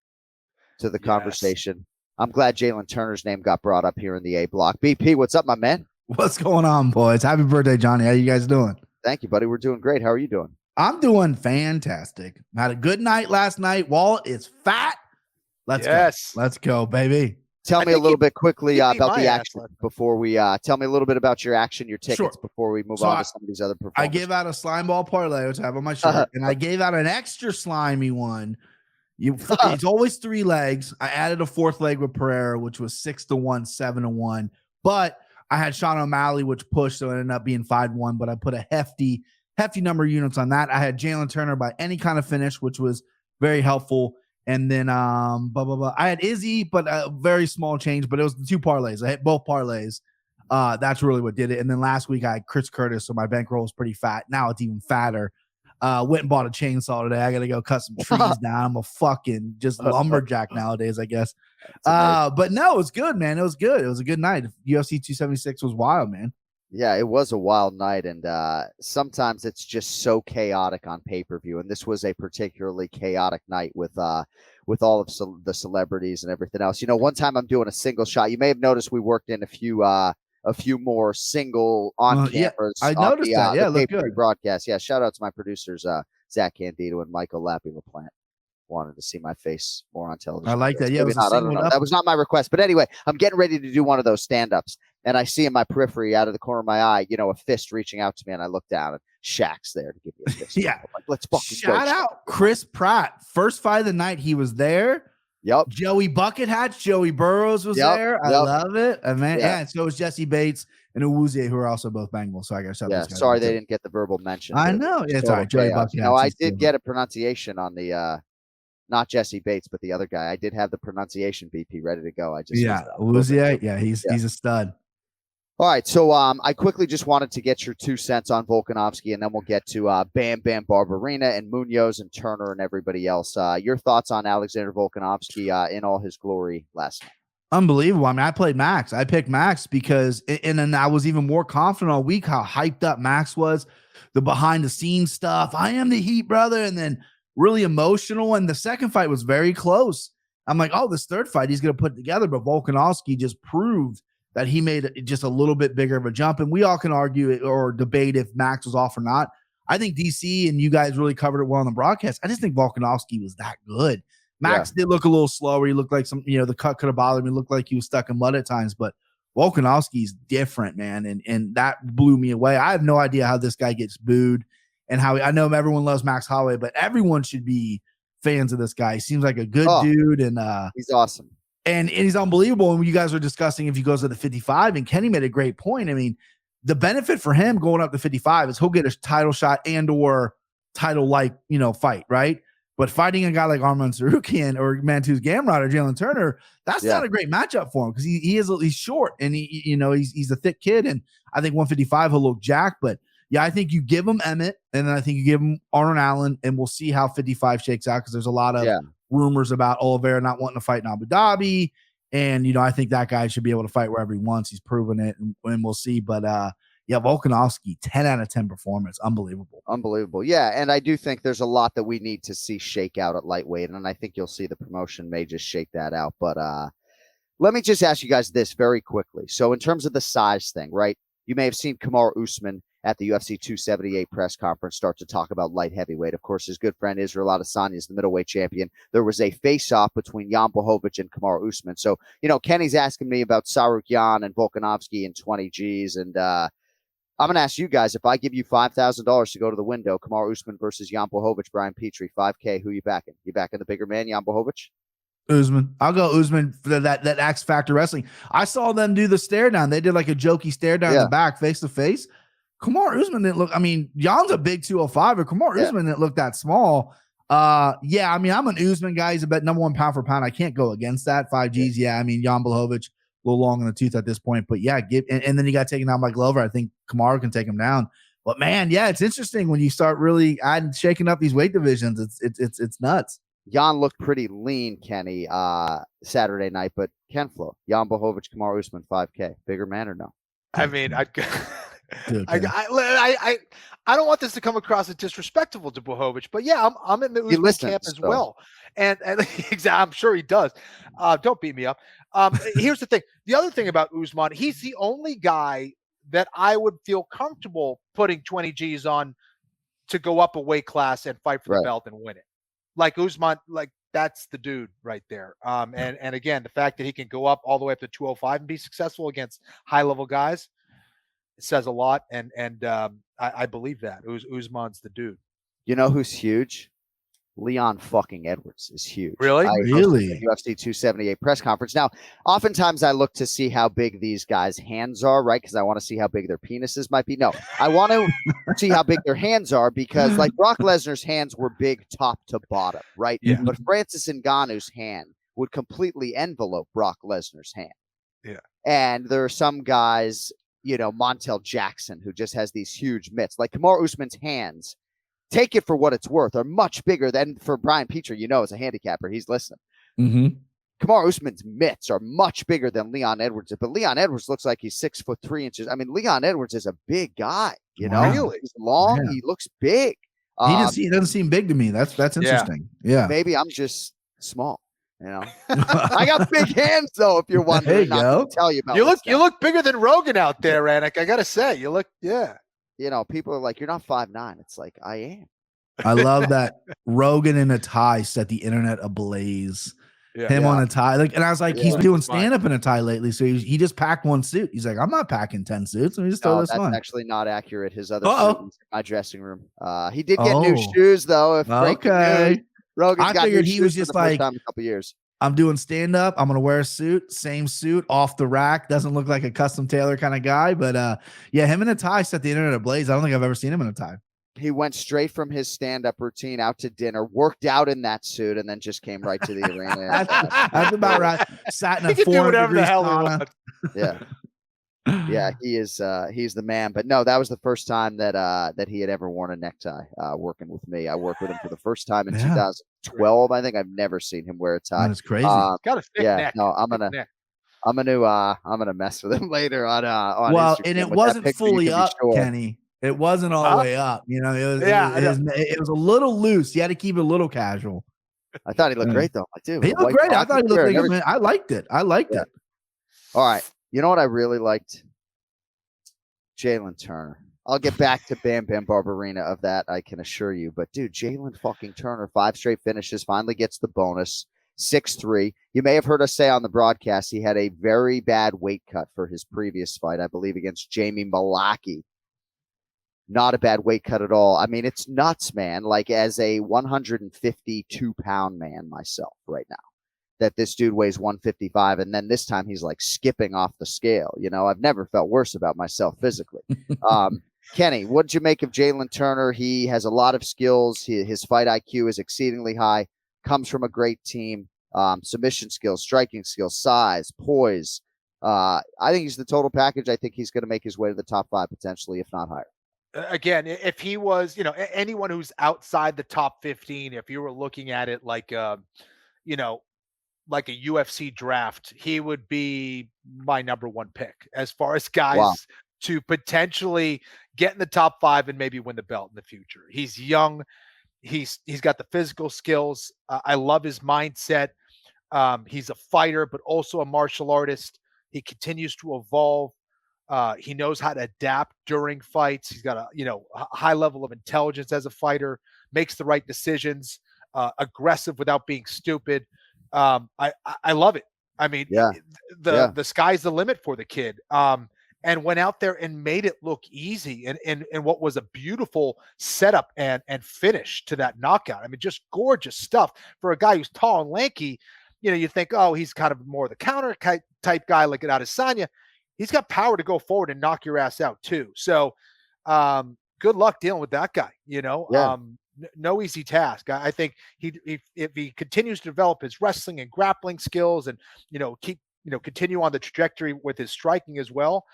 to the conversation. I'm glad Jalen Turner's name got brought up here in the A block. BP, what's up, my man? What's going on, boys? Happy birthday, Johnny. How you guys doing? Thank you, buddy. We're doing great. How are you doing? I'm doing fantastic. Had a good night last night. Wallet is fat. Let's go. Let's go, baby. Tell me a little bit quickly about the action before we tell me a little bit about your action, your tickets before we move on to some of these other performances. I gave out a slime ball parlay, which I have on my shirt, and I gave out an extra slimy one. It's always 3 legs. I added a 4th leg with Pereira, which was 6-1, 7-1. But I had Sean O'Malley, which pushed, so it ended up being 5-1. But I put a hefty number of units on that. I had Jalen Turner by any kind of finish, which was very helpful. And then I had Izzy, but a very small change. But it was the 2 parlays. I hit both parlays. That's really what did it. And then last week I had Chris Curtis, so my bankroll was pretty fat. Now it's even fatter. Went and bought a chainsaw today. I got to go cut some trees down. I'm a fucking just lumberjack nowadays, I guess. But no, it was good, man. It was good. It was a good night. UFC 276 was wild, man. Yeah, it was a wild night, and sometimes it's just so chaotic on pay-per-view, and this was a particularly chaotic night with all of the celebrities and everything else. One time I'm doing a single shot. You may have noticed we worked in a few more single on cameras. I noticed that. Yeah, look good. Broadcast. Yeah, shout out to my producers, Zach Candido and Michael Lappy LaPlante. Wanted to see my face more on television. I like that. Yeah, I don't know. That was not my request. But anyway, I'm getting ready to do one of those stand-ups, and I see in my periphery, out of the corner of my eye, a fist reaching out to me, and I look down, and Shaq's there to give me a fist. Yeah. Like, let's fucking go. Shout out Chris Pratt. First fight of the night, he was there. Yep. Joey Bucket Hatch, Joey Burrows was there. I love it. Man, and so was Jesse Bates and Uwuzie, who are also both Bengals. So I got to those guys. Sorry they didn't get the verbal mention. I know. Yeah, it's all right. Joey Bucket Hatch. I did get a pronunciation on the not Jesse Bates, but the other guy. I did have the pronunciation BP ready to go. Uwuzie. Yeah, he's a stud. All right, so I quickly just wanted to get your 2 cents on Volkanovski, and then we'll get to Bam Bam Barberena and Munoz and Turner and everybody else. Your thoughts on Alexander Volkanovski in all his glory last night? Unbelievable. I mean, I played Max. I picked Max because, and then I was even more confident all week how hyped up Max was, the behind-the-scenes stuff. I am the Heat, brother, and then really emotional. And the second fight was very close. I'm like, oh, this third fight he's going to put together, but Volkanovski just proved that he made just a little bit bigger of a jump. And we all can argue or debate if Max was off or not. I think DC and you guys really covered it well on the broadcast. I just think Volkanovski was that good. Max did look a little slower. He looked like the cut could have bothered me. It looked like he was stuck in mud at times, but Volkanovski's different, man. And that blew me away. I have no idea how this guy gets booed and how I know everyone loves Max Holloway, but everyone should be fans of this guy. He seems like a good dude. And he's awesome. And he's unbelievable. And you guys were discussing if he goes to the 55, and Kenny made a great point. I mean, the benefit for him going up to 55 is he'll get a title shot and or title fight, right? But fighting a guy like Arman Tsarukyan or Mantus Gamrot or Jalen Turner, that's not a great matchup for him because he's short and he's a thick kid, and I think 155 he'll look jacked. But yeah, I think you give him Emmett, and then I think you give him Arnold Allen, and we'll see how 55 shakes out because there's a lot of rumors about Oliveira not wanting to fight in Abu Dhabi, and I think that guy should be able to fight wherever he wants. He's proven it, and we'll see. But Volkanovski, 10 out of 10 performance. Unbelievable. Yeah, and I do think there's a lot that we need to see shake out at lightweight, and I think you'll see the promotion may just shake that out. But let me just ask you guys this very quickly. So in terms of the size thing, right, you may have seen Kamaru Usman at the UFC 278 press conference start to talk about light heavyweight. Of course, his good friend Israel Adesanya is the middleweight champion. There was a face-off between Jan Blachowicz and Kamaru Usman. So, Kenny's asking me about Tsarukyan and Volkanovski and 20 Gs, and I'm going to ask you guys, if I give you $5,000 to go to the window, Kamaru Usman versus Jan Blachowicz, Brian Petrie, $5K, who you backing? You backing the bigger man, Jan Blachowicz? Usman. I'll go Usman for that X Factor wrestling. I saw them do the stare down. They did like a jokey stare down in the back, face to face. Kamaru Usman didn't look, Jan's a big 205, but Kamaru Usman didn't look that small. I'm an Usman guy. He's about number one pound for pound. I can't go against that. 5 Gs. Jan Blachowicz, a little long in the tooth at this point, but and then he got taken down by Glover. I think Kamaru can take him down. But man, it's interesting when you start really shaking up these weight divisions. It's nuts. Jan looked pretty lean, Kenny, Saturday night, but Ken-Flo, Jan Blachowicz, Kamaru Usman, 5K, bigger man or no? I mean, I don't want this to come across as disrespectful to Blachowicz, but I'm in the Usman camp as well, and I'm sure he does. Don't beat me up. Here's the thing. The other thing about Usman, he's the only guy that I would feel comfortable putting 20 Gs on to go up a weight class and fight for the belt and win it. Like Usman, that's the dude right there. And again, the fact that he can go up all the way up to 205 and be successful against high level guys, it says a lot. And I believe that Usman's the dude. You know who's huge? Leon fucking Edwards is huge. Really? Really? UFC 278 press conference. Now, oftentimes I look to see how big these guys' hands are, right? Because I want to see how big their penises might be. No, I want to see how big their hands are because, like, Brock Lesnar's hands were big top to bottom, right? Yeah. But Francis Ngannou's hand would completely envelope Brock Lesnar's hand. Yeah. And there are some guys, Montel Jackson, who just has these huge mitts. Like Kamaru Usman's hands, take it for what it's worth, are much bigger than for Brian Petrie, as a handicapper. He's listening. Mm-hmm. Kamaru Usman's mitts are much bigger than Leon Edwards, but Leon Edwards looks like he's 6'3". I mean, Leon Edwards is a big guy, Really? He's long. Yeah. He looks big. He doesn't seem big to me. That's interesting. Yeah. Maybe I'm just small. I got big hands though. If you're wondering, not to tell you about. You look bigger than Rogan out there, Anik. I gotta say, you look. People are like, you're not 5'9". It's like, I am. I love that Rogan in a tie set the internet ablaze. Him on a tie. And I was like, he's doing stand-up in a tie lately. So he just packed one suit. He's like, I'm not packing 10 suits. Let me just throw this on. That's actually not accurate. His other suit is in my dressing room. He did get new shoes though. Rogan's I figured he was just like, a couple years. I'm doing stand-up. I'm going to wear a suit, same suit, off the rack. Doesn't look like a custom tailor kind of guy. But him in a tie set the internet ablaze. I don't think I've ever seen him in a tie. He went straight from his stand-up routine out to dinner, worked out in that suit, and then just came right to the arena. That's about right. Sat in a 400 degree sauna. Yeah, he is. He's the man. But no, that was the first time that he had ever worn a necktie. Working with me, I worked with him for the first time in 2012. I think I've never seen him wear a tie. That's crazy. Got a thick neck. No, I'm gonna mess with him later on well, Instagram. And it wasn't fully up, Kenny. It wasn't all the way up. It was a little loose. You had to keep it a little casual. I thought he looked great though. I do. He looked great. I thought he looked great. I liked it. It. All right. You know what I really liked? Jalen Turner. I'll get back to Bam Bam Barberina of that, I can assure you. But, dude, Jalen fucking Turner, 5 straight finishes, finally gets the bonus, 6'3". You may have heard us say on the broadcast he had a very bad weight cut for his previous fight, I believe, against Jamie Malaki. Not a bad weight cut at all. I mean, it's nuts, man. Like, as a 152-pound man myself right now, that this dude weighs 155, and then this time he's like skipping off the scale. I've never felt worse about myself physically. Kenny, what did you make of Jalen Turner? He has a lot of skills. His fight IQ is exceedingly high, comes from a great team, submission skills, striking skills, size, poise. I think he's the total package. I think he's going to make his way to the top 5 potentially, if not higher. Again, if he was, anyone who's outside the top 15, if you were looking at it like a UFC draft, he would be my number 1 pick as far as guys to potentially get in the top 5 and maybe win the belt in the future. He's young. He's got the physical skills. I love his mindset. He's a fighter, but also a martial artist. He continues to evolve. He knows how to adapt during fights. He's got a high level of intelligence as a fighter, makes the right decisions, aggressive without being stupid. I love it. I mean, the sky's the limit for the kid. And went out there and made it look easy and what was a beautiful setup and finish to that knockout. I mean, just gorgeous stuff for a guy who's tall and lanky. You think, oh, he's kind of more the counter type guy like an Adesanya. He's got power to go forward and knock your ass out too. So good luck dealing with that guy, no easy task. I think if he continues to develop his wrestling and grappling skills and, continue on the trajectory with his striking as well,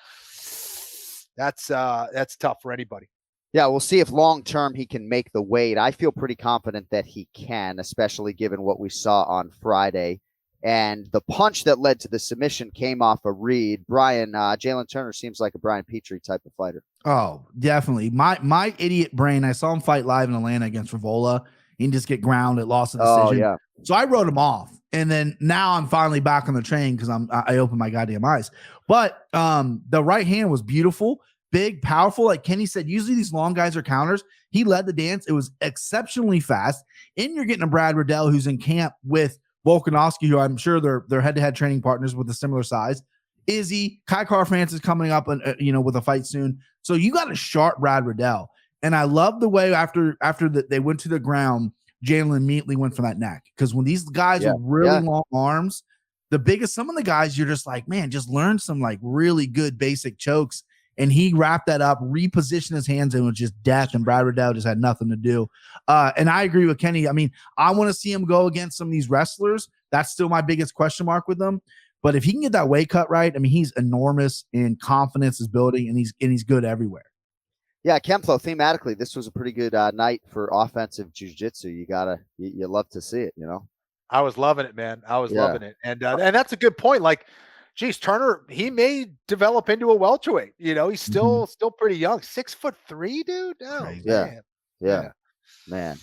that's tough for anybody. Yeah, we'll see if long-term he can make the weight. I feel pretty confident that he can, especially given what we saw on Friday. And the punch that led to the submission came off a read. Brian, Jalen Turner seems like a Brian Petrie type of fighter. Oh, definitely. My idiot brain, I saw him fight live in Atlanta against Rivola. He can just get grounded, lost a decision. Oh, yeah. So I wrote him off. And then now I'm finally back on the train because I opened my goddamn eyes. But the right hand was beautiful, big, powerful. Like Kenny said, usually these long guys are counters. He led the dance. It was exceptionally fast. And you're getting a Brad Riddell who's in camp with Volkanovski, who I'm sure they're head-to-head training partners with a similar size. Izzy, Kai Car-France coming up, with a fight soon. So you got a sharp Brad Riddell. And I love the way after they went to the ground, Jalen immediately went for that neck. Because when these guys with really long arms, some of the guys, you're just like, man, just learn some like really good basic chokes. And he wrapped that up, repositioned his hands, and it was just death. And Brad Riddell just had nothing to do. And I agree with Kenny. I mean, I want to see him go against some of these wrestlers. That's still my biggest question mark with them. But if he can get that weight cut right, I mean, he's enormous, and confidence is building, and he's good everywhere. Yeah, Kempflo, thematically, this was a pretty good night for offensive jiu-jitsu. You love to see it, I was loving it, man. I was loving it. And that's a good point. Like, geez, Turner, he may develop into a welterweight. He's still pretty young. 6'3", dude. Oh, yeah. Man,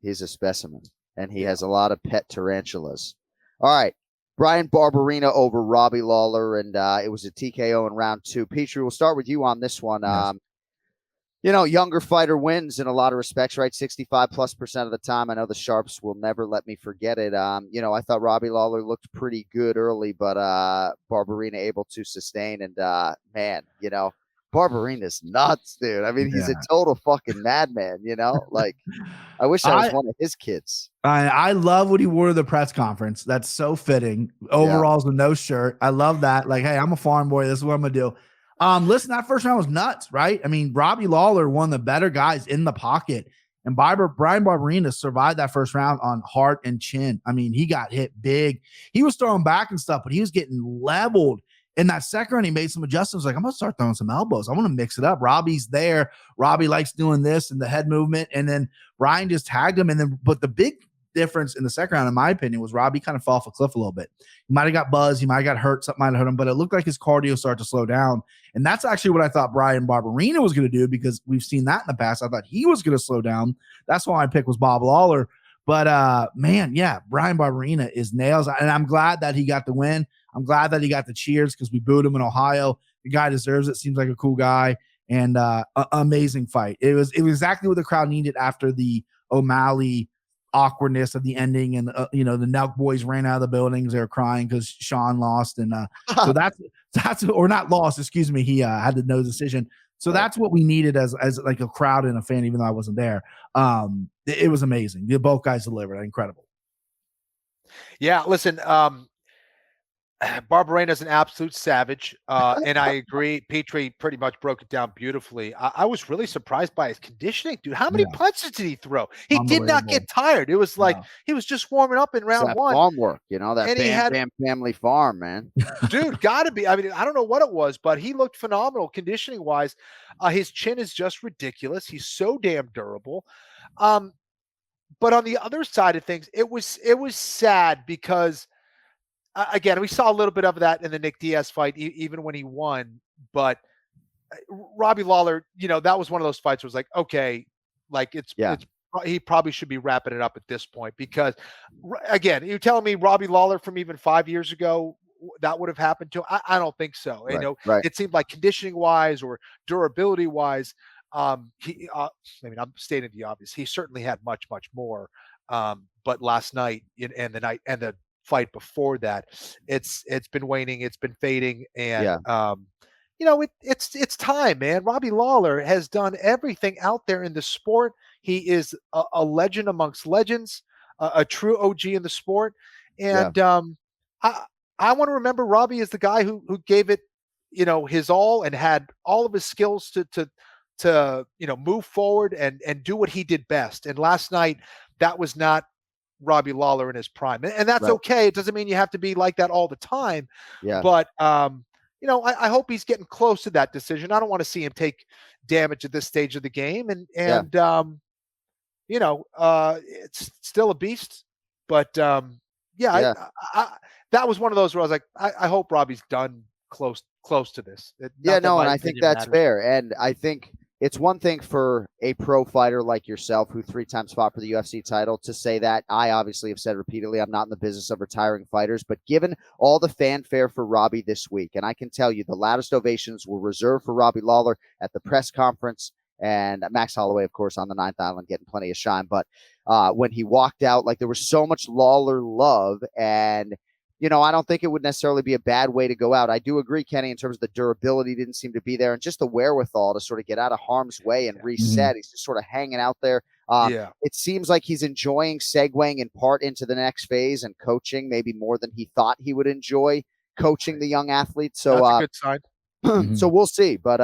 he's a specimen, and he has a lot of pet tarantulas. All right, Brian Barberina over Robbie Lawler, and it was a TKO in round 2. Petrie, we'll start with you on this one. Yes. Younger fighter wins in a lot of respects, right? 65+% of the time. I know the Sharps will never let me forget it. I thought Robbie Lawler looked pretty good early, but Barberina able to sustain. And Barberina's nuts, dude. I mean, he's a total fucking madman, Like, I wish I was one of his kids. I love what he wore to the press conference. That's so fitting. Overalls with no shirt. I love that. Like, hey, I'm a farm boy. This is what I'm going to do. Listen, that first round was nuts, right? I mean, Robbie Lawler, one of the better guys in the pocket, and Brian Barberina survived that first round on heart and chin. I mean, he got hit big. He was throwing back and stuff, but he was getting leveled. In that second round, he made some adjustments. Like, I'm going to start throwing some elbows. I want to mix it up. Robbie's there. Robbie likes doing this and the head movement. And then Brian just tagged him. But the big difference in the second round, in my opinion, was Robbie kind of fell off a cliff a little bit. He might have got buzzed. He might have got hurt. Something might have hurt him. But it looked like his cardio started to slow down. And that's actually what I thought Brian Barberina was going to do, because we've seen that in the past. I thought he was going to slow down. That's why my pick was Bob Lawler. But, Brian Barberina is nails. And I'm glad that he got the win. I'm glad that he got the cheers because we booed him in Ohio. The guy deserves it. Seems like a cool guy. And amazing fight. It was exactly what the crowd needed after the O'Malley awkwardness of the ending, and the Nelk boys ran out of the buildings. They were crying because Sean lost, and so that's or not lost. Excuse me. He had the no decision. So that's what we needed as like a crowd and a fan, even though I wasn't there. It was amazing. Both guys delivered. Incredible. Yeah, listen, Barberena's an absolute savage, and I agree. Petrie pretty much broke it down beautifully. I was really surprised by his conditioning, dude. How many punches did he throw? He did not get tired. It was like he was just warming up in round one. Farm work, that Bam family farm, man. Dude, gotta be. I mean, I don't know what it was, but he looked phenomenal conditioning wise. His chin is just ridiculous. He's so damn durable. But on the other side of things, it was sad because. Again, we saw a little bit of that in the Nick Diaz fight, even when he won. But Robbie Lawler, that was one of those fights where it was like, okay, like he probably should be wrapping it up at this point because, again, you're telling me Robbie Lawler from even 5 years ago that would have happened to him? I don't think so. It seemed like conditioning wise or durability wise, I'm stating the obvious. He certainly had much more. But last night and the fight before that, it's been waning, it's been fading, and it's time, man. Robbie Lawler has done everything out there in the sport. He is a legend amongst legends, a true OG in the sport, and I want to remember Robbie as the guy who gave it, his all and had all of his skills to move forward and do what he did best. And last night, that was not Robbie Lawler in his prime, and that's okay. It doesn't mean you have to be like that all the time. But I hope he's getting close to that decision. I don't want to see him take damage at this stage of the game, and it's still a beast. But that was one of those where I was like, I hope Robbie's done close to this. And I think that's fair. And I think it's one thing for a pro fighter like yourself, who 3 times fought for the UFC title, to say that. I obviously have said repeatedly, I'm not in the business of retiring fighters, but given all the fanfare for Robbie this week, and I can tell you the loudest ovations were reserved for Robbie Lawler at the press conference, and Max Holloway, of course, on the 9th Island getting plenty of shine. But when he walked out, like, there was so much Lawler love, and I don't think it would necessarily be a bad way to go out. I do agree, Kenny, in terms of the durability didn't seem to be there, and just the wherewithal to sort of get out of harm's way and reset. He's just sort of hanging out there. It seems like he's enjoying segueing in part into the next phase and coaching, maybe more than he thought he would enjoy coaching the young athletes. So that's a good sign. So we'll see. But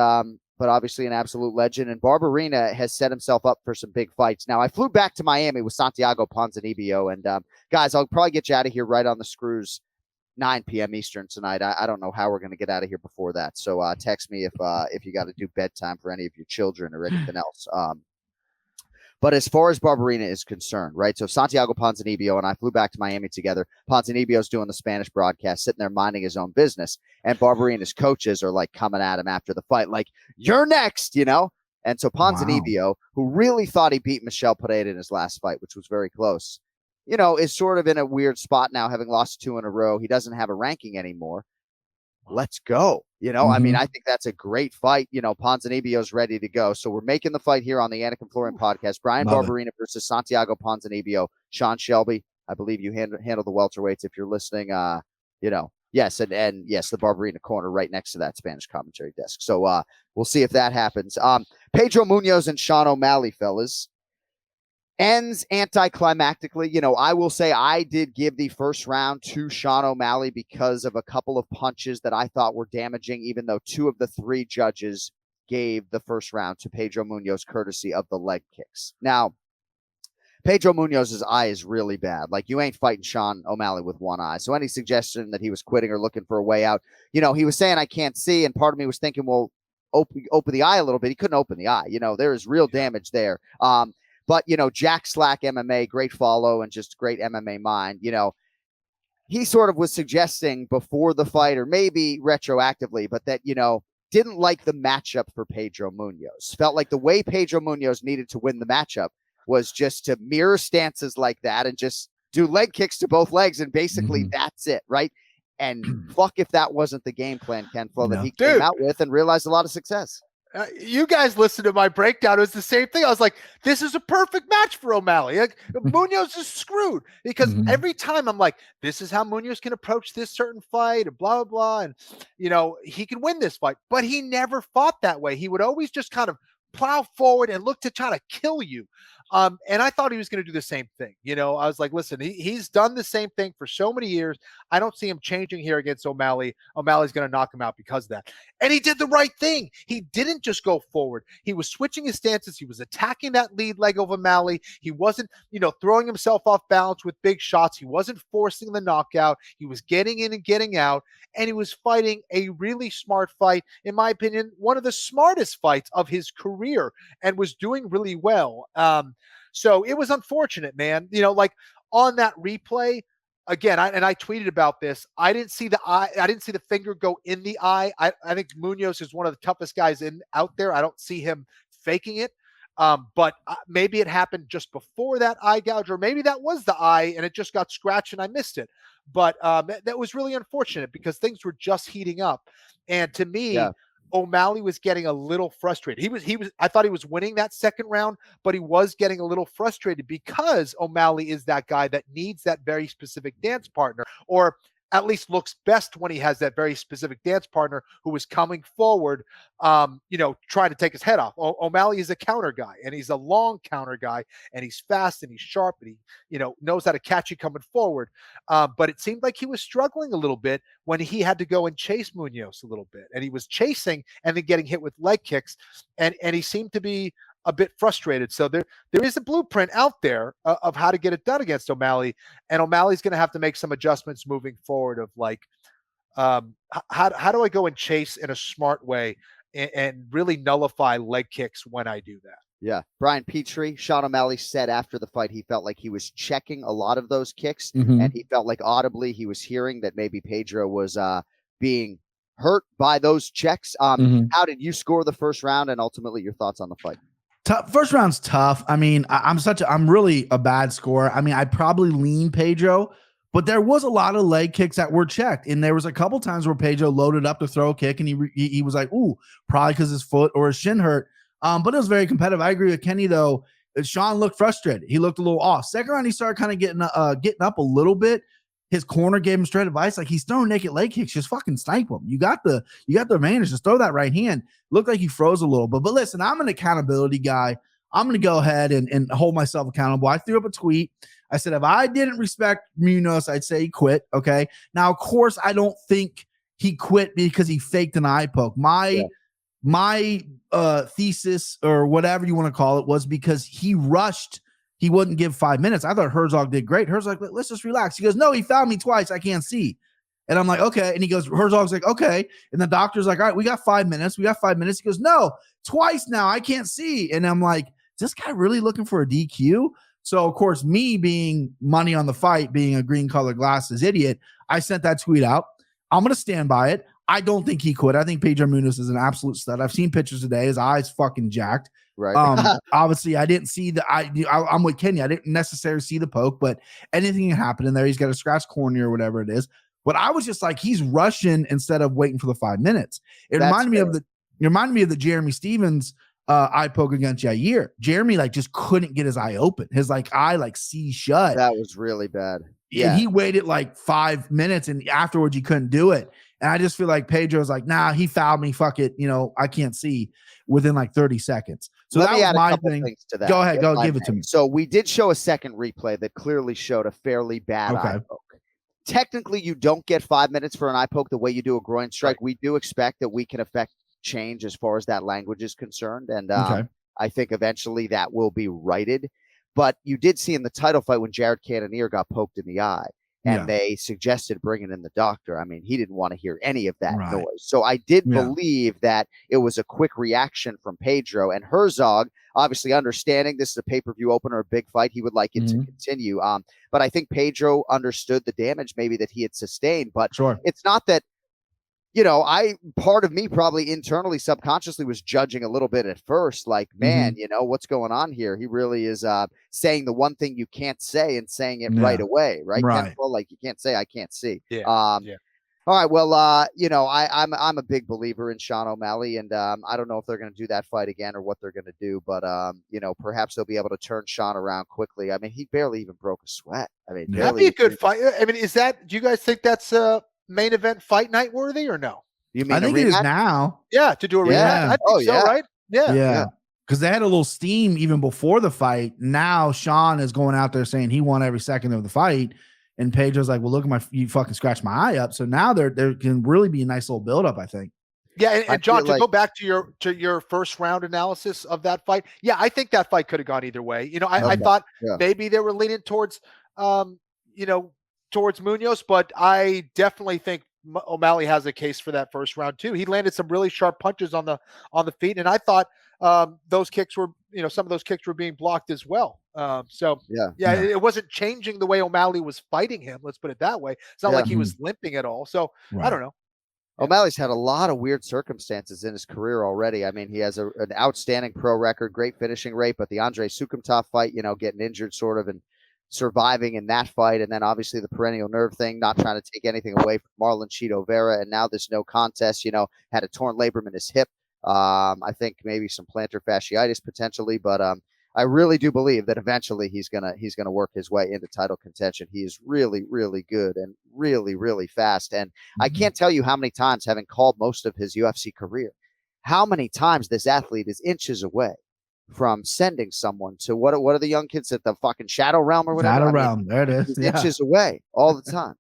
obviously an absolute legend. And Barberena has set himself up for some big fights. Now, I flew back to Miami with Santiago Ponzinibbio. And guys, I'll probably get you out of here right on the screws, 9 p.m. Eastern tonight. I don't know how we're going to get out of here before that. So text me if you got to do bedtime for any of your children or anything else. But as far as Barberena is concerned, right? So Santiago Ponzinibbio and I flew back to Miami together. Ponzinibbio's doing the Spanish broadcast, sitting there minding his own business. And Barberena's coaches are like coming at him after the fight, like, you're next, And so Ponzinibbio, who really thought he beat Michel Pereira in his last fight, which was very close, is sort of in a weird spot now, having lost 2 in a row. He doesn't have a ranking anymore. Let's go. I mean, I think that's a great fight. Ponzinibbio's ready to go. So we're making the fight here on the Anik and Florian podcast. Brian Barberena versus Santiago Ponzinibbio. Sean Shelby, I believe you handle the welterweights if you're listening. Yes, and yes, the Barberena corner right next to that Spanish commentary desk. So we'll see if that happens. Pedro Munoz and Sean O'Malley, fellas. Ends anticlimactically. I will say I did give the first round to Sean O'Malley because of a couple of punches that I thought were damaging, even though 2 of the 3 judges gave the first round to Pedro Munoz courtesy of the leg kicks. Now, Pedro Munoz's eye is really bad. Like, you ain't fighting Sean O'Malley with one eye. So any suggestion that he was quitting or looking for a way out, he was saying, I can't see. And part of me was thinking, well, open the eye a little bit. He couldn't open the eye. There is real damage there. But, Jack Slack MMA, great follow and just great MMA mind. He sort of was suggesting before the fight, or maybe retroactively, but that, didn't like the matchup for Pedro Munoz. Felt like the way Pedro Munoz needed to win the matchup was just to mirror stances like that and just do leg kicks to both legs. And basically that's it, right? And fuck if that wasn't the game plan, Ken Flo, that he came out with and realized a lot of success. You guys listened to my breakdown. It was the same thing. I was like, this is a perfect match for O'Malley. Like, Munoz is screwed because every time I'm like, this is how Munoz can approach this certain fight and blah, blah, blah. And, he can win this fight, but he never fought that way. He would always just kind of plow forward and look to try to kill you. And I thought he was going to do the same thing. You know, I was like, listen, he's done the same thing for so many years. I don't see him changing here against O'Malley. O'Malley's going to knock him out because of that. And he did the right thing. He didn't just go forward. He was switching his stances. He was attacking that lead leg of O'Malley. He wasn't, throwing himself off balance with big shots. He wasn't forcing the knockout. He was getting in and getting out. And he was fighting a really smart fight. In my opinion, one of the smartest fights of his career, and was doing really well. So it was unfortunate, man. Like on that replay, again, I tweeted about this. I didn't see the eye. I didn't see the finger go in the eye. I think Munoz is one of the toughest guys out there. I don't see him faking it. But maybe it happened just before that eye gouge, or maybe that was the eye and it just got scratched and I missed it. But that was really unfortunate because things were just heating up. And to me, O'Malley was getting a little frustrated. I thought he was winning that second round, but he was getting a little frustrated because O'Malley is that guy that needs that very specific dance partner, or at least looks best when he has that very specific dance partner who is coming forward, trying to take his head off. O'Malley is a counter guy, and he's a long counter guy, and he's fast and he's sharp, and he, knows how to catch you coming forward. But it seemed like he was struggling a little bit when he had to go and chase Munoz a little bit, and he was chasing and then getting hit with leg kicks, and he seemed to be a bit frustrated. So there is a blueprint out there of how to get it done against O'Malley, and O'Malley's going to have to make some adjustments moving forward of like, how do I go and chase in a smart way and really nullify leg kicks when I do that? Yeah. Brian Petrie, Sean O'Malley said after the fight, he felt like he was checking a lot of those kicks, and he felt like audibly he was hearing that maybe Pedro was being hurt by those checks. How did you score the first round, and ultimately your thoughts on the fight? First round's tough. I mean, I'm really a bad scorer. I mean, I probably lean Pedro, but there was a lot of leg kicks that were checked. And there was a couple times where Pedro loaded up to throw a kick and he was like, ooh, probably because his foot or his shin hurt. But it was very competitive. I agree with Kenny though. Sean looked frustrated. He looked a little off. Second round, he started kind of getting up a little bit. His corner gave him straight advice. Like, he's throwing naked leg kicks. Just fucking snipe him. You got the advantage. Just throw that right hand. Looked like he froze a little bit. But listen, I'm an accountability guy. I'm going to go ahead and hold myself accountable. I threw up a tweet. I said, if I didn't respect Munoz, I'd say he quit. Okay. Now, of course, I don't think he quit because he faked an eye poke. My thesis, or whatever you want to call it, was because he rushed. He wouldn't give 5 minutes. I thought Herzog did great. Herzog, let's just relax. He goes, no, he fouled me twice. I can't see. And I'm like, okay. And he goes, Herzog's like, okay. And the doctor's like, all right, we got 5 minutes. He goes, no, twice now. I can't see. And I'm like, is this guy really looking for a DQ? So, of course, me being money on the fight, being a green colored glasses idiot, I sent that tweet out. I'm going to stand by it. I don't think he quit. I think Pedro Munoz is an absolute stud. I've seen pictures today. His eye's fucking jacked. Right. Obviously, I didn't see I'm with Kenny. I didn't necessarily see the poke, but anything can happen in there. He's got a scratch cornea or whatever it is. But I was just like, he's rushing instead of waiting for the 5 minutes. It reminded me of the Jeremy Stevens eye poke against Yair. Jeremy just couldn't get his eye open. His eye see shut. That was really bad. Yeah. And he waited 5 minutes, and afterwards he couldn't do it. And I just feel like Pedro's like, nah, he fouled me. Fuck it. I can't see within 30 seconds. So that was my thing. Go ahead. Go give it to me. So we did show a second replay that clearly showed a fairly bad eye poke. Technically, you don't get 5 minutes for an eye poke the way you do a groin strike. Right. We do expect that we can affect change as far as that language is concerned. And I think eventually that will be righted. But you did see in the title fight when Jared Cannonier got poked in the eye, and they suggested bringing in the doctor. I mean, he didn't want to hear any of that noise. So I did believe that it was a quick reaction from Pedro, and Herzog, obviously understanding this is a pay-per-view opener, a big fight, he would like it to continue. But I think Pedro understood the damage maybe that he had sustained, but it's not that, part of me probably internally, subconsciously was judging a little bit at first, like, man, what's going on here? He really is saying the one thing you can't say and saying it right away, right? Well, you can't say, I can't see. All right. Well, I'm a big believer in Sean O'Malley, and I don't know if they're going to do that fight again or what they're going to do, but perhaps they'll be able to turn Sean around quickly. I mean, he barely even broke a sweat. I mean, that'd be a good fight. I mean, do you guys think that's main event fight night worthy or no? You mean I think it is now. Yeah, to do a rematch. I think so, right? Yeah. because they had a little steam even before the fight. Now Sean is going out there saying he won every second of the fight. And Pedro's like, well, look at you fucking scratched my eye up. So now there can really be a nice little buildup, I think. Yeah, and John, to go back to your first round analysis of that fight, yeah, I think that fight could have gone either way. I thought maybe they were leaning towards towards Munoz, but I definitely think O'Malley has a case for that first round too. He landed some really sharp punches on the feet, and I thought those kicks were, some of those kicks were being blocked as well. It wasn't changing the way O'Malley was fighting him. Let's put it that way. It's not like he was limping at all. So I don't know. O'Malley's had a lot of weird circumstances in his career already. I mean, he has an outstanding pro record, great finishing rate, but the Andrei Sukhomtov fight, getting injured sort of and surviving in that fight. And then obviously the perennial nerve thing, not trying to take anything away from Marlon Chito Vera. And now this no contest, had a torn labrum in his hip. I think maybe some plantar fasciitis potentially, but I really do believe that eventually he's gonna work his way into title contention. He is really, really good and really, really fast. And I can't tell you how many times, having called most of his UFC career, how many times this athlete is inches away from sending someone to what are the young kids at the fucking Shadow Realm or whatever? Shadow Realm, there it is. Inches away all the time,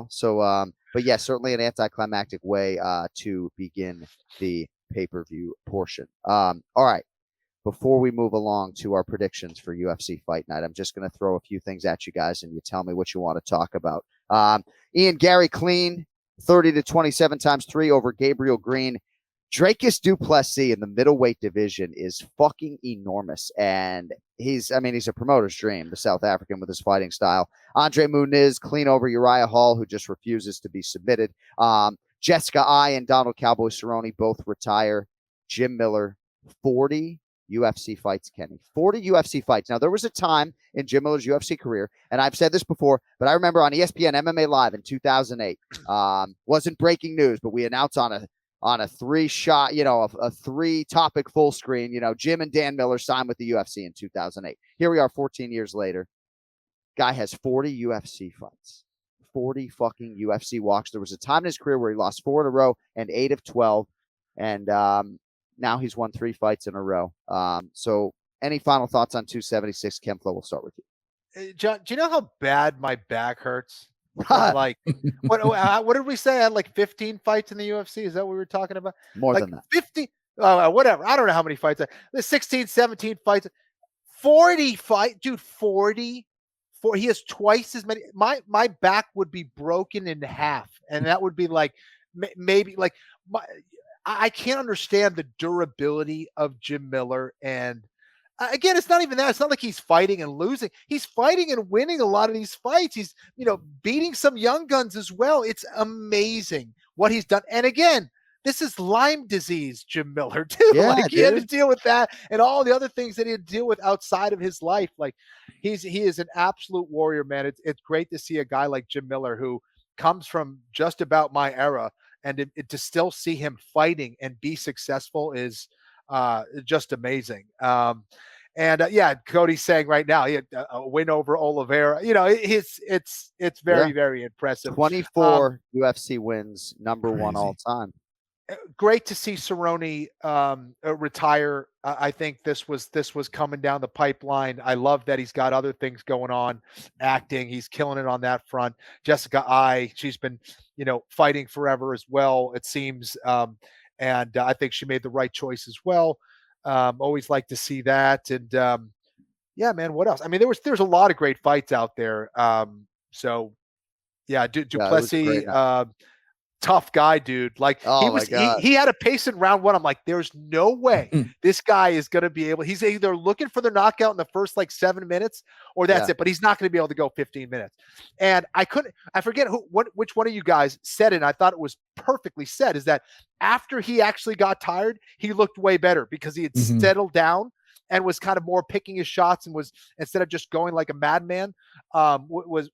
So, but yeah, certainly an anticlimactic way to begin the pay-per-view portion. All right. Before we move along to our predictions for UFC Fight Night, I'm just going to throw a few things at you guys, and you tell me what you want to talk about. Ian Gary clean, 30-27 times 3 over Gabriel Green. Dracus du Plessis in the middleweight division is fucking enormous, and he's a promoter's dream, the South African with his fighting style. Andre Muniz clean over Uriah Hall, who just refuses to be submitted. Jessica I and Donald Cowboy Cerrone both retire. Jim Miller, 40 UFC fights, Kenny. 40 UFC fights. Now, there was a time in Jim Miller's UFC career, and I've said this before, but I remember on ESPN MMA Live in 2008, wasn't breaking news, but we announced on a 3-shot, a 3-topic full screen, Jim and Dan Miller signed with the UFC in 2008. Here we are 14 years later. Guy has 40 UFC fights. 40 fucking UFC walks. There was a time in his career where he lost 4 in a row and 8 of 12. And now he's won 3 fights in a row. So any final thoughts on 276? Kempflo, we'll start with you. John, do you know how bad my back hurts? Like, what did we say? I had like 15 fights in the UFC. Is that what we were talking about? More like than that. 50, whatever. I don't know how many fights. There's 16, 17 fights. 40 fight, dude, 40. He has twice as many. My back would be broken in half. And that would be like, maybe like, I can't understand the durability of Jim Miller. And again, it's not even that. It's not like he's fighting and losing. He's fighting and winning a lot of these fights. He's, beating some young guns as well. It's amazing what he's done. And again, this is Lyme disease, Jim Miller, too. Yeah, he had to deal with that and all the other things that he had to deal with outside of his life. Like he is an absolute warrior, man. It's great to see a guy like Jim Miller who comes from just about my era. And to still see him fighting and be successful is just amazing. Cody's saying right now he had a win over Oliveira. It's very, very impressive. 24 UFC wins, number crazy. 1 all time. Great to see Cerrone retire. I think this was coming down the pipeline. I love that he's got other things going on, acting. He's killing it on that front. Jessica I, she's been, fighting forever as well, it seems. And I think she made the right choice as well. Always like to see that. And man, what else? I mean, there's a lot of great fights out there. Du Plessis, tough guy, dude. Like he had a pace in round 1. I'm like, there's no way this guy is going to be able. He's either looking for the knockout in the first like 7 minutes or that's it, but he's not going to be able to go 15 minutes. And I forget which one of you guys said it. And I thought it was perfectly said, is that after he actually got tired, he looked way better because he had settled down and was kind of more picking his shots and was, instead of just going like a madman, was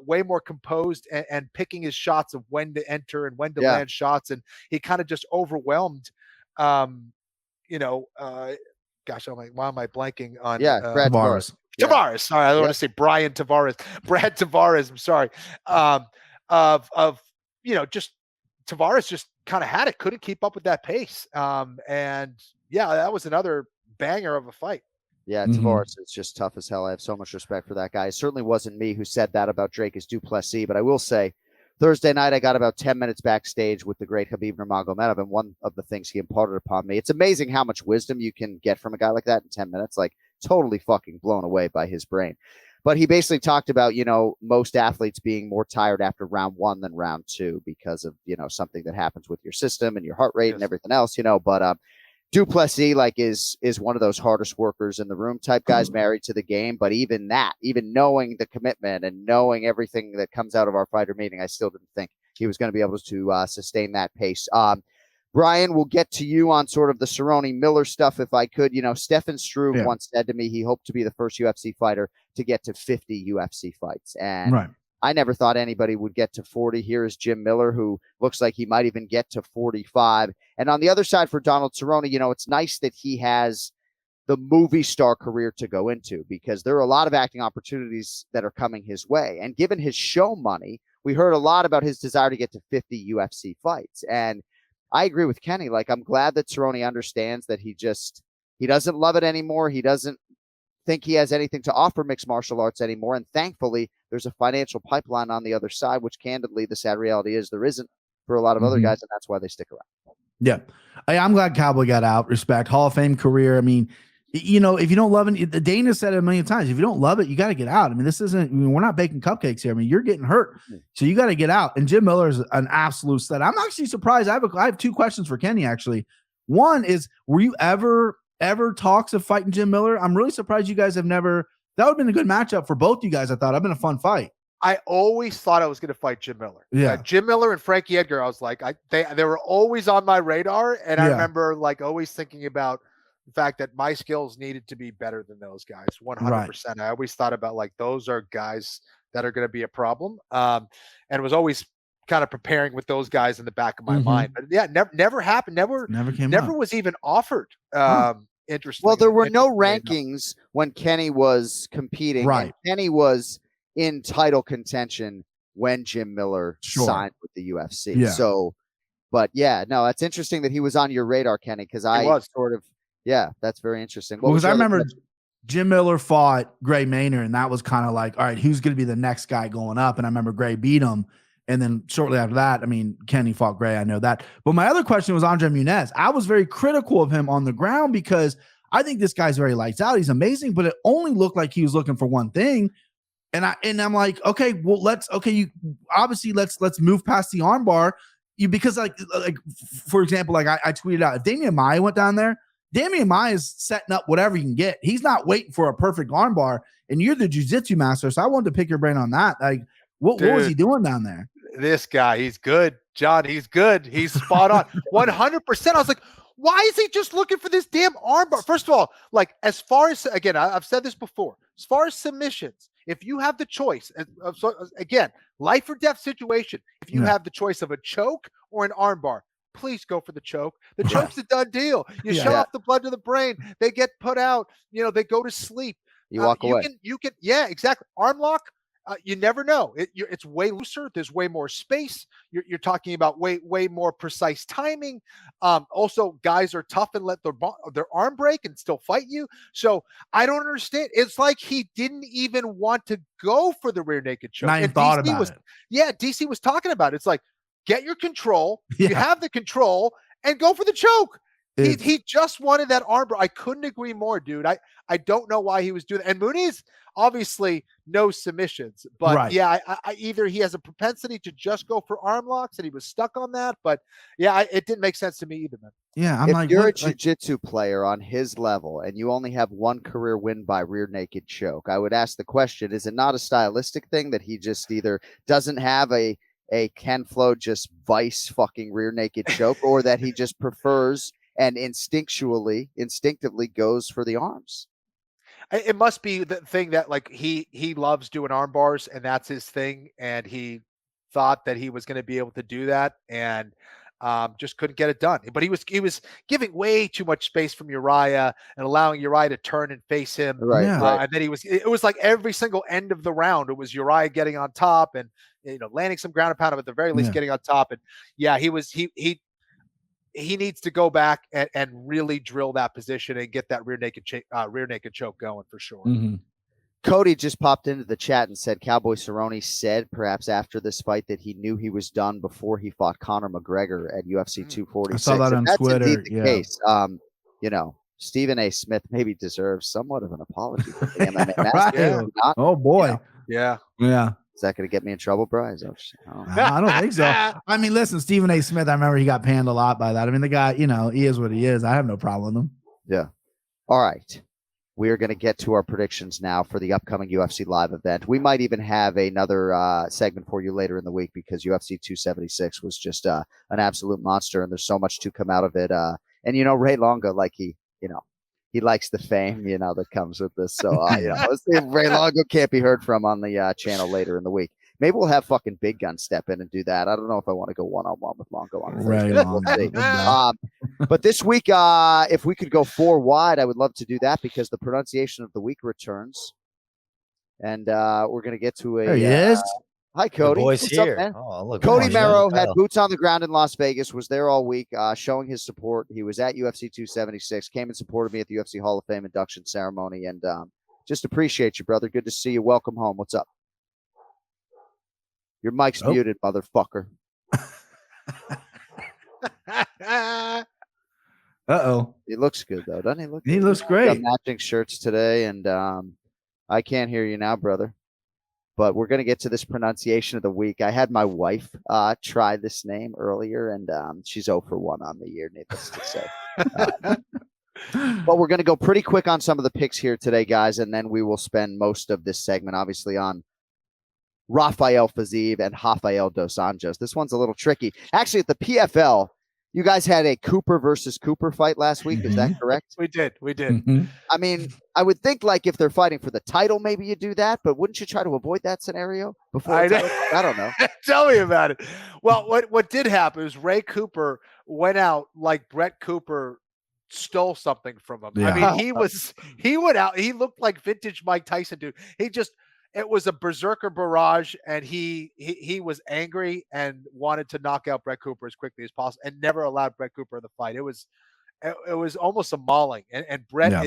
way more composed and picking his shots of when to enter and when to land shots. And he kind of just overwhelmed, gosh, I'm like, why am I blanking on? Brad Tavares. Tavares. Sorry, I don't want to say Brian Tavares. Brad Tavares. I'm sorry. Just Tavares just kind of had it, couldn't keep up with that pace. That was another banger of a fight. Yeah, Tavares is just tough as hell. I have so much respect for that guy. It certainly wasn't me who said that about Dricus du Plessis, but I will say Thursday night I got about 10 minutes backstage with the great Khabib Nurmagomedov, and one of the things he imparted upon me, it's amazing how much wisdom you can get from a guy like that in 10 minutes. Like, totally fucking blown away by his brain. But he basically talked about, most athletes being more tired after round 1 than round 2 because of, something that happens with your system and your heart rate and everything else, but du Plessis is one of those hardest workers in the room type guys, married to the game. But even knowing the commitment and knowing everything that comes out of our fighter meeting, I still didn't think he was going to be able to sustain that pace. Brian, we'll get to you on sort of the Cerrone Miller stuff if I could. Stefan Struve once said to me he hoped to be the first UFC fighter to get to 50 UFC fights. And I never thought anybody would get to 40. Here is Jim Miller, who looks like he might even get to 45. And on the other side for Donald Cerrone, it's nice that he has the movie star career to go into, because there are a lot of acting opportunities that are coming his way. And given his show money, we heard a lot about his desire to get to 50 UFC fights. And I agree with Kenny. Like, I'm glad that Cerrone understands that he doesn't love it anymore. He doesn't think he has anything to offer mixed martial arts anymore. And thankfully, there's a financial pipeline on the other side, which candidly, the sad reality is there isn't for a lot of other guys, and that's why they stick around. Yeah. I'm glad Cowboy got out. Respect. Hall of Fame career. I mean, if you don't love it, Dana said it a million times, if you don't love it, you got to get out. I mean, we're not baking cupcakes here. I mean, you're getting hurt. So you got to get out. And Jim Miller is an absolute stud. I'm actually surprised. I have 2 questions for Kenny, actually. One is, were you ever talks of fighting Jim Miller? I'm really surprised you guys have never. That would have been a good matchup for both you guys. I thought it'd been a fun fight. I always thought I was going to fight Jim Miller. Yeah. Jim Miller and Frankie Edgar, I was like, they were always on my radar. And I remember always thinking about the fact that my skills needed to be better than those guys. 100%. I always thought about those are guys that are going to be a problem. And was always kind of preparing with those guys in the back of my mind. But yeah, never happened. Never was even offered. Interesting. Well, there were no rankings when Kenny was competing. Right. Kenny was in title contention when Jim Miller signed with the UFC. Yeah. So, but that's interesting that he was on your radar, Kenny, because that's very interesting. Because I remember Jim Miller fought Gray Maynard, and that was kind of like, all right, who's going to be the next guy going up? And I remember Gray beat him. And then shortly after that, I mean, Kenny fought Gray. I know that. But my other question was Andre Muniz. I was very critical of him on the ground because I think this guy's very lights out. He's amazing, but it only looked like he was looking for one thing. And I'm like, okay, well, let's move past the armbar. Because for example, I tweeted out, if Damian Maia went down there, Damian Maia is setting up whatever you can get. He's not waiting for a perfect armbar, and you're the jiu-jitsu master. So I wanted to pick your brain on that. Like, what was he doing down there? This guy, he's good, John. He's good. He's spot on. 100%. I was like, why is he just looking for this damn armbar? First of all, as far as, again, I've said this before, as far as submissions, if you have the choice, again, life or death situation, if you have the choice of a choke or an armbar, please go for the choke. The choke's a done deal. You shut off the blood to the brain. They get put out. They go to sleep. You walk away. You can, exactly. Arm lock. You never know. It's way looser. There's way more space. You're talking about way more precise timing. Also, guys are tough and let their arm break and still fight you. So I don't understand. It's like he didn't even want to go for the rear naked choke. Not even thought about it. Yeah, DC was talking about it. It's like, get your control. You have the control and go for the choke. He just wanted that armbar. I couldn't agree more, dude. I don't know why he was doing that. And Muniz, obviously, no submissions. But I either he has a propensity to just go for arm locks and he was stuck on that. But it didn't make sense to me either, man. Yeah, if you're a jiu-jitsu player on his level and you only have one career win by rear naked choke, I would ask the question, is it not a stylistic thing that he just either doesn't have a Ken Flo just vice fucking rear naked choke, or that he just prefers and instinctively goes for the arms? It must be the thing that he loves doing arm bars and that's his thing. And he thought that he was going to be able to do that and just couldn't get it done. But he was giving way too much space from Uriah and allowing Uriah to turn and face him. Right. And then it was like every single end of the round, it was Uriah getting on top and landing some ground and pound, but at the very least getting on top. And he he needs to go back and really drill that position and get that rear naked choke going for sure. Mm-hmm. Cody just popped into the chat and said Cowboy Cerrone said perhaps after this fight that he knew he was done before he fought Conor McGregor at UFC 246. I saw that on that's Twitter. Indeed the case. Stephen A. Smith maybe deserves somewhat of an apology for the MMA master. Right. Oh boy. Yeah. Is that going to get me in trouble, Bryce? I don't think so. I mean, listen, Stephen A. Smith, I remember he got panned a lot by that. I mean, the guy, he is what he is. I have no problem with him. Yeah. All right. We are going to get to our predictions now for the upcoming UFC live event. We might even have another segment for you later in the week because UFC 276 was just an absolute monster, and there's so much to come out of it. And Ray Longo, like he likes the fame, that comes with this. So, let's see if Ray Longo can't be heard from on the channel later in the week. Maybe we'll have fucking Big Gun step in and do that. I don't know if I want to go one-on-one with Longo on Ray Longo. But this week, if we could go 4 wide, I would love to do that because the pronunciation of the week returns. And we're going to get to there he is. Hi, Cody. The boy's What's here. up, man? Oh, look, Cody MERRROW had boots on the ground in Las Vegas, was there all week, showing his support. He was at UFC 276, came and supported me at the UFC Hall of Fame induction ceremony, and just appreciate you, brother. Good to see you. Welcome home. What's up? Your mic's muted, motherfucker. Uh-oh. He looks good, though, doesn't he? He looks great. Got matching shirts today, and I can't hear you now, brother. But we're going to get to this pronunciation of the week. I had my wife try this name earlier, and she's 0 for 1 on the year, needless to say. But we're going to go pretty quick on some of the picks here today, guys, and then we will spend most of this segment, obviously, on Rafael Fiziev and Rafael dos Anjos. This one's a little tricky. Actually, at the PFL, you guys had a Cooper versus Cooper fight last week. Is that correct? We did. Mm-hmm. I mean, I would think like if they're fighting for the title, maybe you do that, but wouldn't you try to avoid that scenario before? I don't know. Tell me about it. Well, what did happen is Ray Cooper went out like Brett Cooper stole something from him. Yeah. I mean, he went out. He looked like vintage Mike Tyson, dude. It was a berserker barrage, and he was angry and wanted to knock out Brett Cooper as quickly as possible, and never allowed Brett Cooper in the fight. It was almost a mauling, and Brett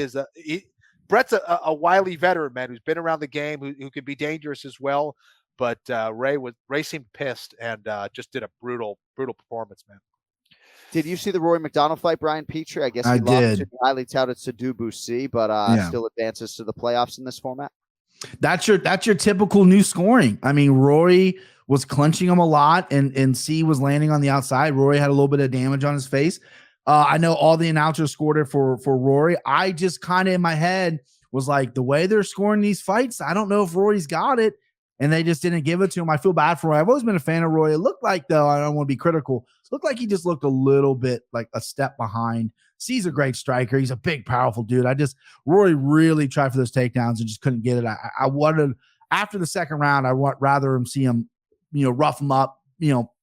Brett's a wily veteran, man, who's been around the game, who could be dangerous as well. But Ray seemed pissed and just did a brutal performance, man. Did you see the Rory McDonald fight, Brian Petrie? I guess he lost to the highly touted Sadhu Busi, but still advances to the playoffs in this format. That's your typical new scoring. I mean, Rory was clenching him a lot, and C was landing on the outside. Rory had a little bit of damage on his face. I know all the announcers scored it for Rory. I just kind of in my head was like, the way they're scoring these fights, I don't know if Rory's got it, and they just didn't give it to him. I feel bad for Rory. I've always been a fan of Rory. It looked like, though, I don't want to be critical, it looked like he just looked a little bit like a step behind. C's a great striker. He's a big, powerful dude. Rory really tried for those takedowns and just couldn't get it. I wanted, after the second round, rather him see him, rough him up,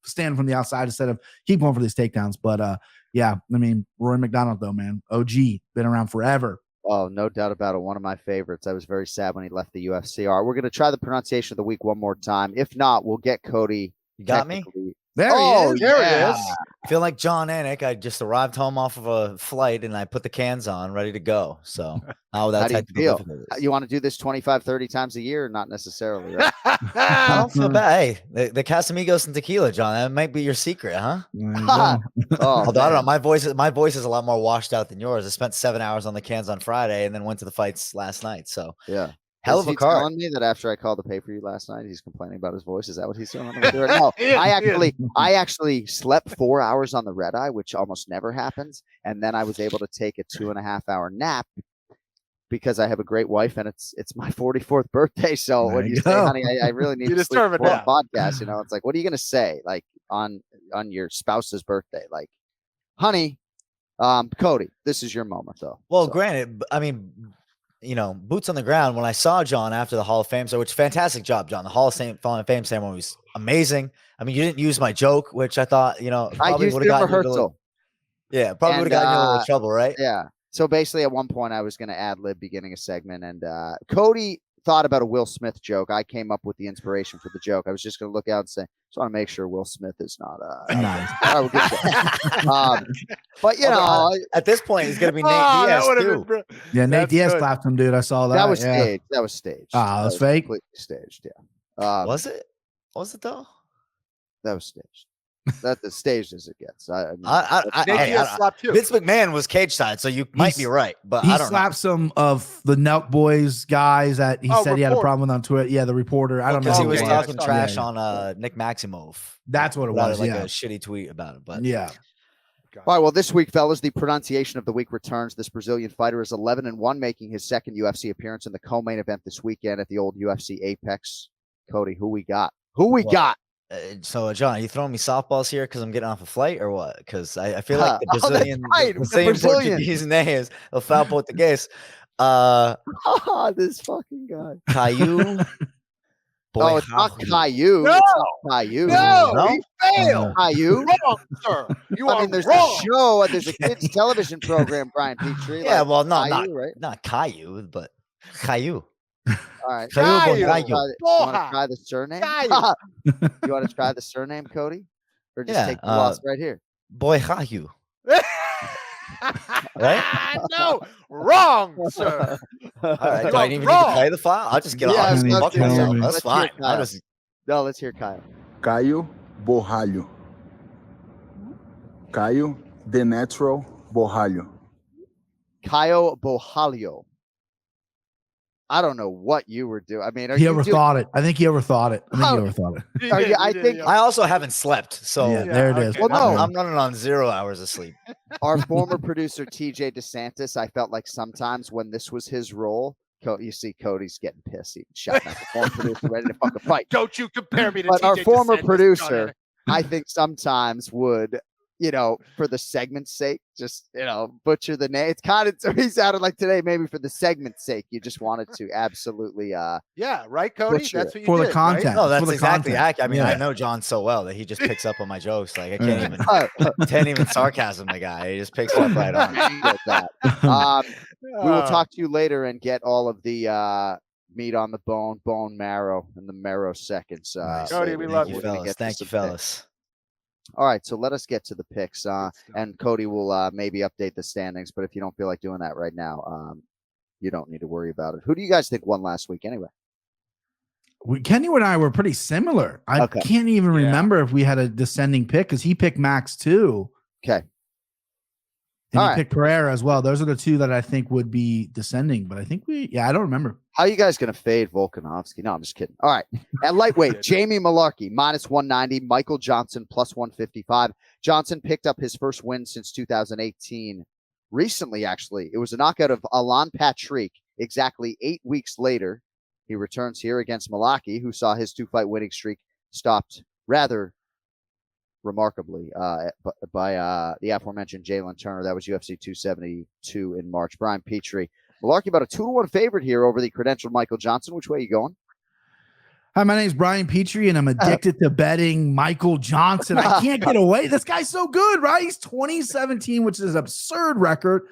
stand from the outside instead of keep going for these takedowns. But yeah, I mean, Rory McDonald, though, man, OG, been around forever. Oh, no doubt about it. One of my favorites. I was very sad when he left the UFC. All right, we're going to try the pronunciation of the week one more time. If not, we'll get Cody. You got me? There he is. There he is. I feel like John Anik. I just arrived home off of a flight and I put the cans on, ready to go. So how do you feel? You want to do this 25, 30 times a year? Not necessarily, right? I don't feel bad. Hey, the Casamigos and tequila, John. That might be your secret, huh? Although I don't know, my voice is a lot more washed out than yours. I spent 7 hours on the cans on Friday and then went to the fights last night. So yeah. Hell of a card. Telling me that after I called to pay for you last night, he's complaining about his voice. Is that what he's doing? No, I actually slept 4 hours on the red eye, which almost never happens. And then I was able to take a 2.5 hour nap because I have a great wife and it's my 44th birthday. So when you say, honey, I really need to sleep for a podcast, it's like, what are you going to say? Like on your spouse's birthday? Like, honey, Cody, this is your moment though. Well, granted, I mean, boots on the ground. When I saw John after the Hall of Fame, which fantastic job, John. The Hall of Fame ceremony was amazing. I mean, you didn't use my joke, which I thought, probably would have gotten rehearsal. Probably would have gotten you in a little trouble, right? Yeah. So basically, at one point, I was going to ad lib beginning a segment, and Cody thought about a Will Smith joke, I came up with the inspiration for the joke. I was just going to look out and say, just want to make sure Will Smith is not. Nice. I would get that. But at this point, he's gonna be Nate that Diaz would've too. been Yeah, Nate That's Diaz good. slapped him, dude. I saw that. that was yeah. staged. That was staged. Ah, it was fake? Completely staged. Yeah. Was it? Was it though? That was staged. That's as staged as it gets. I mean, Nate Hey, Diaz slapped too. Vince McMahon was cage side, so you might be right, but He I don't slapped some of the Nelk Boys guys that he said he had a reporter. problem with on Twitter. Yeah, the reporter. I don't know. because he who was it talking Yeah, trash yeah. on Nick Maximov. That's what it About was. like Yeah. a shitty tweet about it, but Yeah. all right. Well, this week, fellas, the pronunciation of the week returns. This Brazilian fighter is 11-1, making his second UFC appearance in the co-main event this weekend at the old UFC Apex. Cody, who we got? Got? So, John, are you throwing me softballs here because I'm getting off a flight or what? Because I feel like the Oh, that's Brazilian, right, the the same Brazilian. Portuguese name is El Fal Português. This fucking guy. Caillou. Oh, it's not Caillou. No! It's not Caillou. No, No? he failed. Caillou. Wrong, sir. You I are mean, there's wrong. a show. There's a kids television program, Brian Petrie. Yeah, like well, no, Caillou, right? not Caillou, but Caillou. All right. Caillou Caillou. Bongayo. You want Porra. to try the surname? Caillou. You want to try the surname, Cody? Or just Yeah, take the loss right here? Boy Caillou. Right? No, wrong, sir. All right. You Do I are even need to wrong. play the file? I'll just get Yeah, off. let's Fuck hear myself. it. That's Let's fine. hear I'll Kyle. just No, let's hear Kyle. Caio Borralho. Caio Demetrio Borralho. Caio Borralho. I don't know what you were doing. I mean, are He you overthought it. I think he overthought it. You Are did, you- I you did, think- yeah. I also haven't slept, so Yeah, there it is. okay. Well, no. I'm running on 0 hours of sleep. Our former producer TJ DeSantis, I felt like sometimes when this was his role, you see Cody's getting pissed. He shouting at the former producer, ready to fucking fight. Don't you compare me to But TJ our former DeSantis, John producer, Anik. I think sometimes would, for the segment's sake, just, butcher the name. It's kind of, he sounded like today, maybe for the segment's sake, you just wanted to absolutely, Yeah, right, Cody? Butcher That's what you For the did, content. right? No, For that's the exactly content. accurate. I mean, Yeah. I know John so well that he just picks up on my jokes. Like I Yeah. can't even sarcasm the guy. He just picks up right on. get that. We will talk to you later and get all of the meat on the bone marrow, and the marrow seconds. Cody, later. we We're love Thank you, gonna fellas. get to Thank you, some picks. fellas. All right, so let us get to the picks, and Cody will maybe update the standings. But if you don't feel like doing that right now, you don't need to worry about it. Who do you guys think won last week anyway? Kenny and I were pretty similar. I Okay. can't even Yeah. remember if we had a descending pick because he picked Max too. Okay. And All he right. picked Pereira as well. Those are the two that I think would be descending. But I think I don't remember. How you guys going to fade Volkanovski? No, I'm just kidding. All right. At lightweight, Jamie Malarkey, -190. Michael Johnson, +155. Johnson picked up his first win since 2018. Recently, actually, it was a knockout of Alan Patrick exactly 8 weeks later. He returns here against Malarkey, who saw his 2-fight winning streak stopped rather remarkably by the aforementioned Jalen Turner. That was UFC 272 in March. Brian Petrie. Malarkey about a 2-1 favorite here over the credentialed Michael Johnson. Which way are you going? Hi, my name is Brian Petrie, and I'm addicted to betting Michael Johnson. I can't get away. This guy's so good, right? He's 2017, which is an absurd record,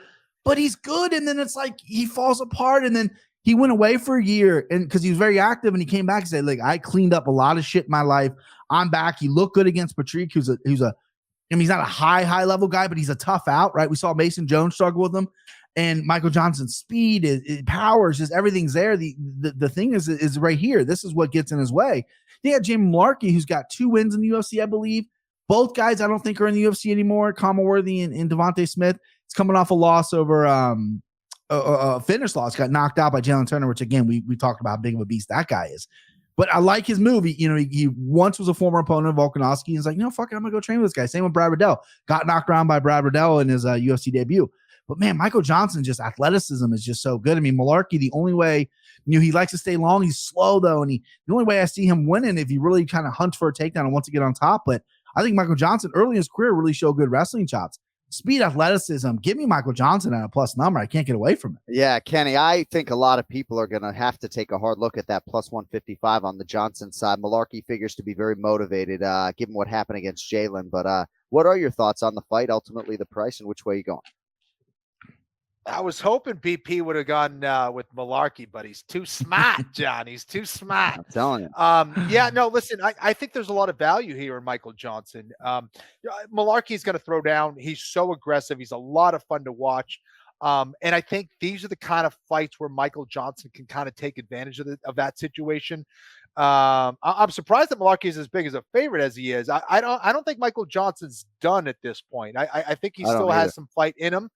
but he's good. And then it's like he falls apart, and then he went away for a year, and because he was very active, and he came back and said, "Like, I cleaned up a lot of shit in my life. I'm back." He looked good against Patrick, who's a. I mean, he's not a high level guy, but he's a tough out, right? We saw Mason Jones struggle with him. And Michael Johnson's speed, his power, just everything's there. The thing is right here. This is what gets in his way. They had Jamie Malarkey, who's got 2 wins in the UFC, I believe. Both guys I don't think are in the UFC anymore. Kama Worthy and Devontae Smith. It's coming off a loss over a finish loss. Got knocked out by Jalen Turner, which again we talked about how big of a beast that guy is. But I like his move. He once was a former opponent of Volkanovski. He's like, fuck it, I'm gonna go train with this guy. Same with Brad Riddell. Got knocked around by Brad Riddell in his UFC debut. But man, Michael Johnson, just athleticism is just so good. I mean, Malarkey, the only way, he likes to stay long. He's slow though, and the only way I see him winning if he really kind of hunts for a takedown and wants to get on top. But I think Michael Johnson early in his career really showed good wrestling chops. Speed, athleticism. Give me Michael Johnson at a plus number. I can't get away from it. Yeah, Kenny, I think a lot of people are going to have to take a hard look at that +155 on the Johnson side. Malarkey figures to be very motivated, given what happened against Jalen. But what are your thoughts on the fight, ultimately the price, and which way are you going? I was hoping BP would have gone with Malarkey, but he's too smart, John. He's too smart. I'm telling you. Yeah, no, listen, I think there's a lot of value here in Michael Johnson. Malarkey's going to throw down. He's so aggressive. He's a lot of fun to watch. And I think these are the kind of fights where Michael Johnson can kind of take advantage of that situation. I'm surprised that Malarkey is as big as a favorite as he is. I don't think Michael Johnson's done at this point. I think he still has some fight in him.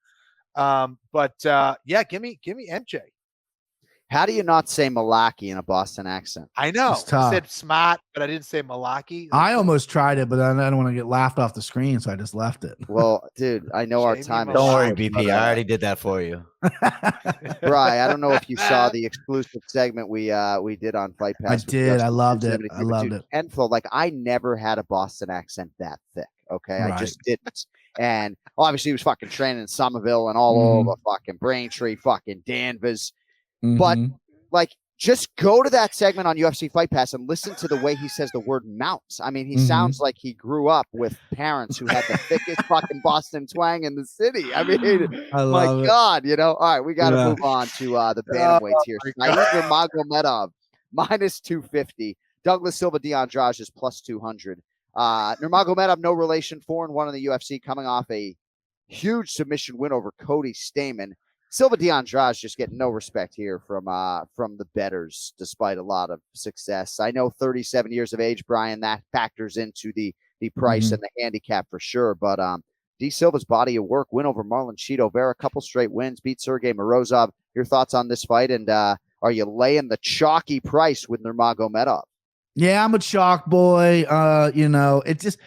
Yeah, give me MJ. How do you not say Malaki in a Boston accent? I know. I said smart, but I didn't say Malaki. I almost tried it, but I don't want to get laughed off the screen, so I just left it. Well, dude, I know our time is Don't worry, short, BP. but, I already did that for you. Brian, I don't know if you saw the exclusive segment we did on Fight Pass. I did. I loved it. I loved it. Int'l, like, I never had a Boston accent that thick. Okay, Right. I just didn't. And obviously, he was fucking training in Somerville and all over fucking Braintree, fucking Danvers. But like, just go to that segment on UFC Fight Pass and listen to the way he says the word mounts. I mean, he sounds like he grew up with parents who had the thickest fucking Boston twang in the city. I mean, my God, you know. All right, we got to move on to the bantamweights here. Nurmagomedov minus 250. Douglas Silva de Andrade is plus 200. Nurmagomedov, no relation, 4-1 in the UFC, coming off a huge submission win over Cody Stamann. Silva de Andrade just getting no respect here from the bettors, despite a lot of success. I know 37 years of age, Brian, that factors into the price and the handicap for sure. But D Silva's body of work, win over Marlon Chito Vera, a couple straight wins, beat Sergey Morozov. Your thoughts on this fight, and are you laying the chalky price with Nurmagomedov? Yeah, I'm a chalk boy. You know, it just,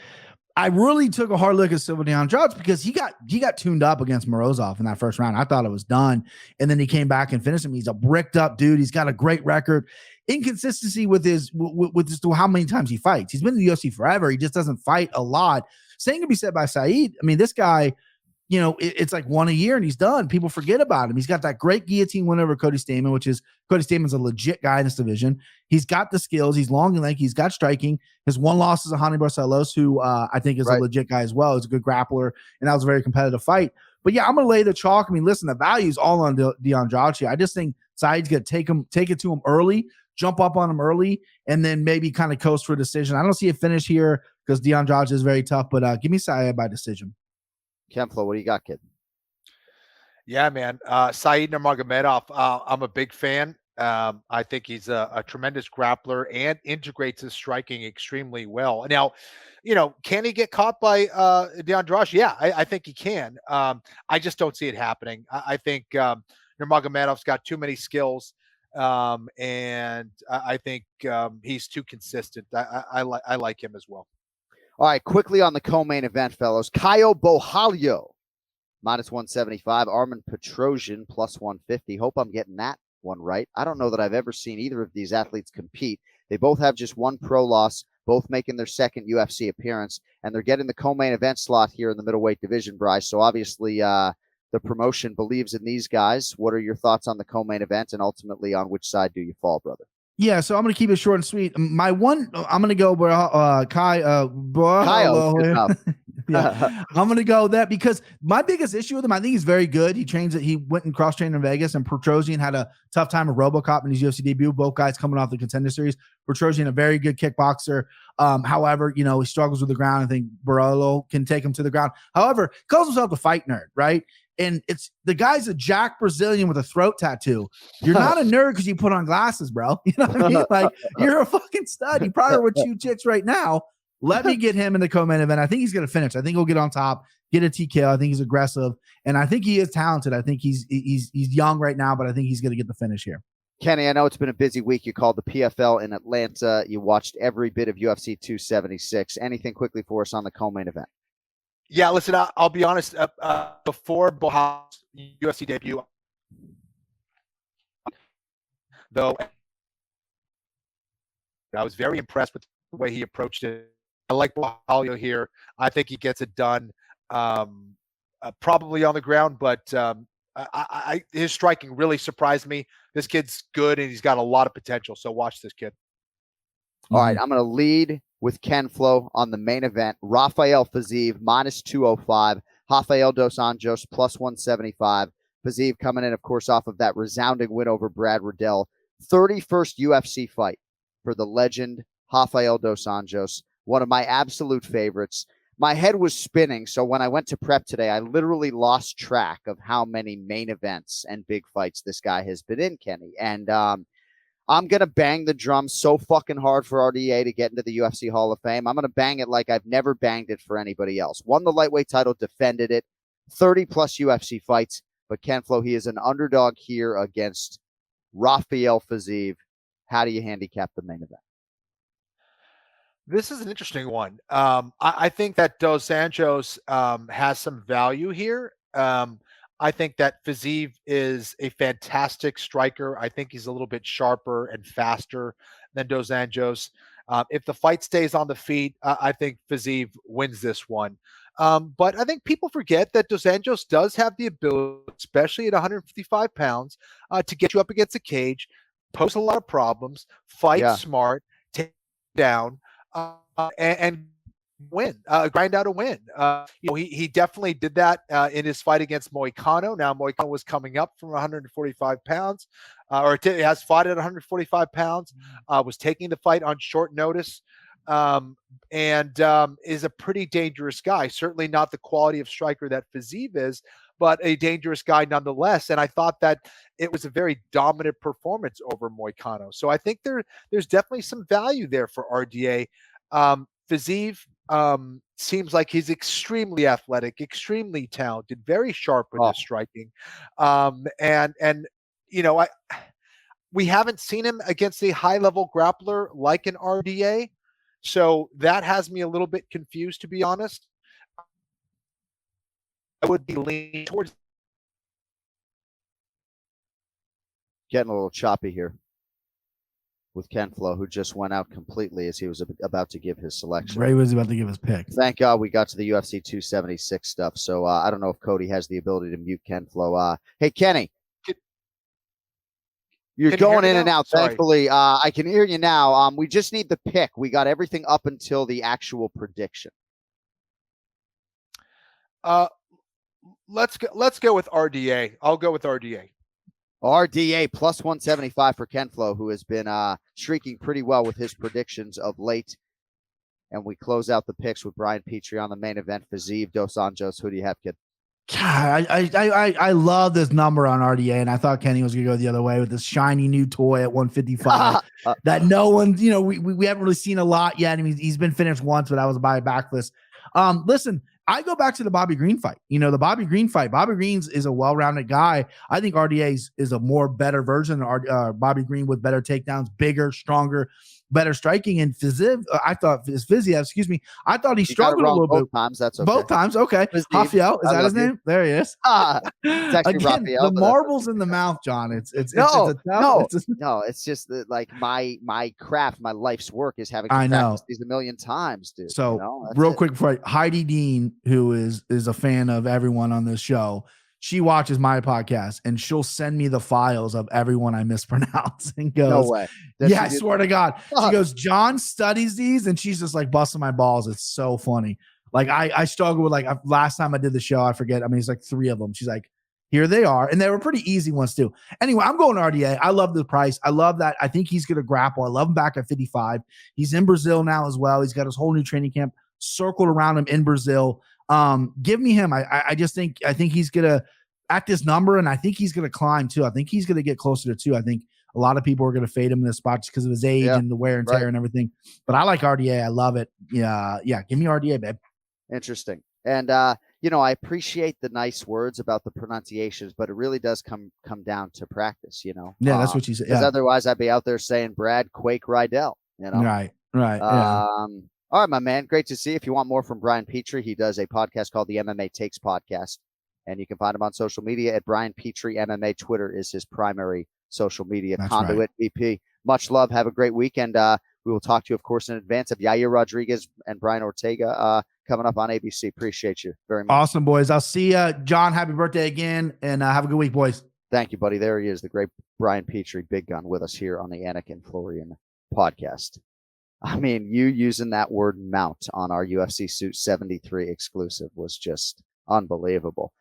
I really took a hard look at Silva de Andrade because he got tuned up against Morozov in that first round. I thought it was done, and then he came back and finished him. He's a bricked up dude. He's got a great record. Inconsistency with his to how many times he fights. He's been in the UFC forever. He just doesn't fight a lot. Same can be said by Said. I mean, this guy, you know, it's like one a year and he's done. People forget about him. He's got that great guillotine win over Cody Stamann, which is Cody Stamann's a legit guy in this division. He's got the skills. He's long and lanky. He's got striking. His one loss is a Hani Barcelos, who I think is a legit guy as well. He's a good grappler, and that was a very competitive fight. But yeah, I'm going to lay the chalk. I mean, listen, the value's all on de Andrade. I just think Said's going to take it to him early, jump up on him early, and then maybe kind of coast for a decision. I don't see a finish here because de Andrade is very tough, but give me Said by decision. Kenflo, what do you got, kid? Yeah, man. Said Nurmagomedov, I'm a big fan. I think he's a tremendous grappler and integrates his striking extremely well. Now, you know, can he get caught by de Andrade? Yeah, I think he can. I just don't see it happening. I think Nurmagomedov's got too many skills, and I think he's too consistent. I like him as well. All right, quickly on the co-main event, fellows. Caio Borralho, minus 175. Armen Petrosian, plus 150. Hope I'm getting that one right. I don't know that I've ever seen either of these athletes compete. They both have just one pro loss, both making their second UFC appearance, and they're getting the co-main event slot here in the middleweight division, Bryce. So obviously the promotion believes in these guys. What are your thoughts on the co-main event, and ultimately on which side do you fall, brother? Yeah, so I'm going to keep it short and sweet. My one, I'm going to go Caio. Yeah, I'm going to go that because my biggest issue with him, I think he's very good. He went and cross-trained in Vegas, and Petrosian had a tough time with RoboCop in his UFC debut. Both guys coming off the Contender Series. Petrosian, a very good kickboxer. However, you know, he struggles with the ground. I think Borralho can take him to the ground. However, he calls himself a fight nerd, right? And it's the guy's a Jack Brazilian with a throat tattoo. You're not a nerd because you put on glasses, bro. You know what I mean? Like, you're a fucking stud. You probably with two chicks right now. Let me get him in the co-main event. I think he's going to finish. I think he'll get on top, get a TKO. I think he's aggressive, and I think he is talented. I think he's young right now, but I think he's going to get the finish here. Kenny, I know it's been a busy week. You called the PFL in Atlanta. You watched every bit of UFC 276. Anything quickly for us on the co-main event? Yeah, listen, I'll be honest. Before Borralho's UFC debut, though, I was very impressed with the way he approached it. I like Borralho here. I think he gets it done, probably on the ground, but his striking really surprised me. This kid's good, and he's got a lot of potential, so watch this kid. All right, I'm going to lead with Kenflo on the main event. Rafael Fiziev, minus 205. Rafael dos Anjos, plus 175. Fiziev coming in, of course, off of that resounding win over Brad Riddell. 31st UFC fight for the legend Rafael dos Anjos, one of my absolute favorites. My head was spinning, so when I went to prep today, I literally lost track of how many main events and big fights this guy has been in, Kenny. And I'm going to bang the drum so fucking hard for RDA to get into the UFC Hall of Fame. I'm going to bang it like I've never banged it for anybody else. Won the lightweight title, defended it, 30-plus UFC fights. But Ken Flo, he is an underdog here against Rafael Fiziev. How do you handicap the main event? This is an interesting one. I think that Dos Anjos has some value here. I think that Fiziev is a fantastic striker. I think he's a little bit sharper and faster than Dos Anjos. If the fight stays on the feet, I think Fiziev wins this one. But I think people forget that Dos Anjos does have the ability, especially at 155 pounds, to get you up against a cage, pose a lot of problems, fight smart, take down, and win, grind out a win. He definitely did that in his fight against Moicano. Now, Moicano was coming up from 145 pounds, has fought at 145 pounds, was taking the fight on short notice, and is a pretty dangerous guy. Certainly not the quality of striker that Fiziev is, but a dangerous guy nonetheless. And I thought that it was a very dominant performance over Moicano. So I think there's definitely some value there for RDA. Fiziev seems like he's extremely athletic, extremely talented, very sharp with his striking. We haven't seen him against a high-level grappler like an RDA. So that has me a little bit confused, to be honest. I would be leaning towards. Getting a little choppy here with Ken Flo, who just went out completely as he was about to give his selection. Ray was about to give his pick. Thank God we got to the UFC 276 stuff. So I don't know if Cody has the ability to mute Ken Flo. Hey, Kenny. You're going in and out. Sorry. Thankfully, I can hear you now. We just need the pick. We got everything up until the actual prediction. Let's go with RDA. I'll go with RDA. RDA plus 175 for Ken Flo, who has been streaking pretty well with his predictions of late. And we close out the picks with Brian Petrie on the main event. Fiziev, Dos Anjos. Who do you have, kid? God, I love this number on RDA, and I thought Kenny was gonna go the other way with this shiny new toy at 155 that no one, we haven't really seen a lot yet. I mean, he's been finished once, but I was by a backlist. Listen, I go back to the Bobby Green fight. The Bobby Green fight. Bobby Green's is a well-rounded guy. I think RDA is a more better version of Bobby Green with better takedowns, bigger, stronger, better striking. And Fiziev, I thought he struggled a little bit. Both times, that's okay. Both times, okay. Rafael, is that his name? There he is. It's actually Again, Rafael, the marbles in the mouth, John. It's just like my craft, my life's work is having I know practiced these a million times, dude. So real quick before Heidi Dean, who is a fan of everyone on this show, she watches my podcast and she'll send me the files of everyone I mispronounce and goes, no way. I swear to God. She goes, John studies these, and she's just like busting my balls. It's so funny. Like I struggle with last time I did the show, I forget. I mean, it's like 3 of them. She's like, here they are. And they were pretty easy ones too. Anyway, I'm going RDA. I love the price. I love that. I think he's going to grapple. I love him back at 55. He's in Brazil now as well. He's got his whole new training camp circled around him in Brazil. Give me him. I think he's going to, at this number, and I think he's going to climb too. I think he's going to get closer to 2. I think a lot of people are going to fade him in this spot just because of his age and the wear and tear and everything. But I like RDA. I love it. Yeah. Give me RDA, babe. Interesting. And I appreciate the nice words about the pronunciations, but it really does come down to practice, Yeah, that's what you said. Because otherwise I'd be out there saying Brad Quake Rydell, Right. All right, my man. Great to see. If you want more from Brian Petrie, he does a podcast called the MMA Takes Podcast. And you can find him on social media at Brian Petrie MMA. Twitter is his primary social media conduit. VP. Much love. Have a great weekend. We will talk to you, of course, in advance of Yair Rodriguez and Brian Ortega coming up on ABC. Appreciate you very much. Awesome, boys. I'll see you. John, happy birthday again, and have a good week, boys. Thank you, buddy. There he is, the great Brian Petrie, Big Gun, with us here on the Anik and Florian podcast. I mean, you using that word mount on our UFC Suit 73 exclusive was just unbelievable.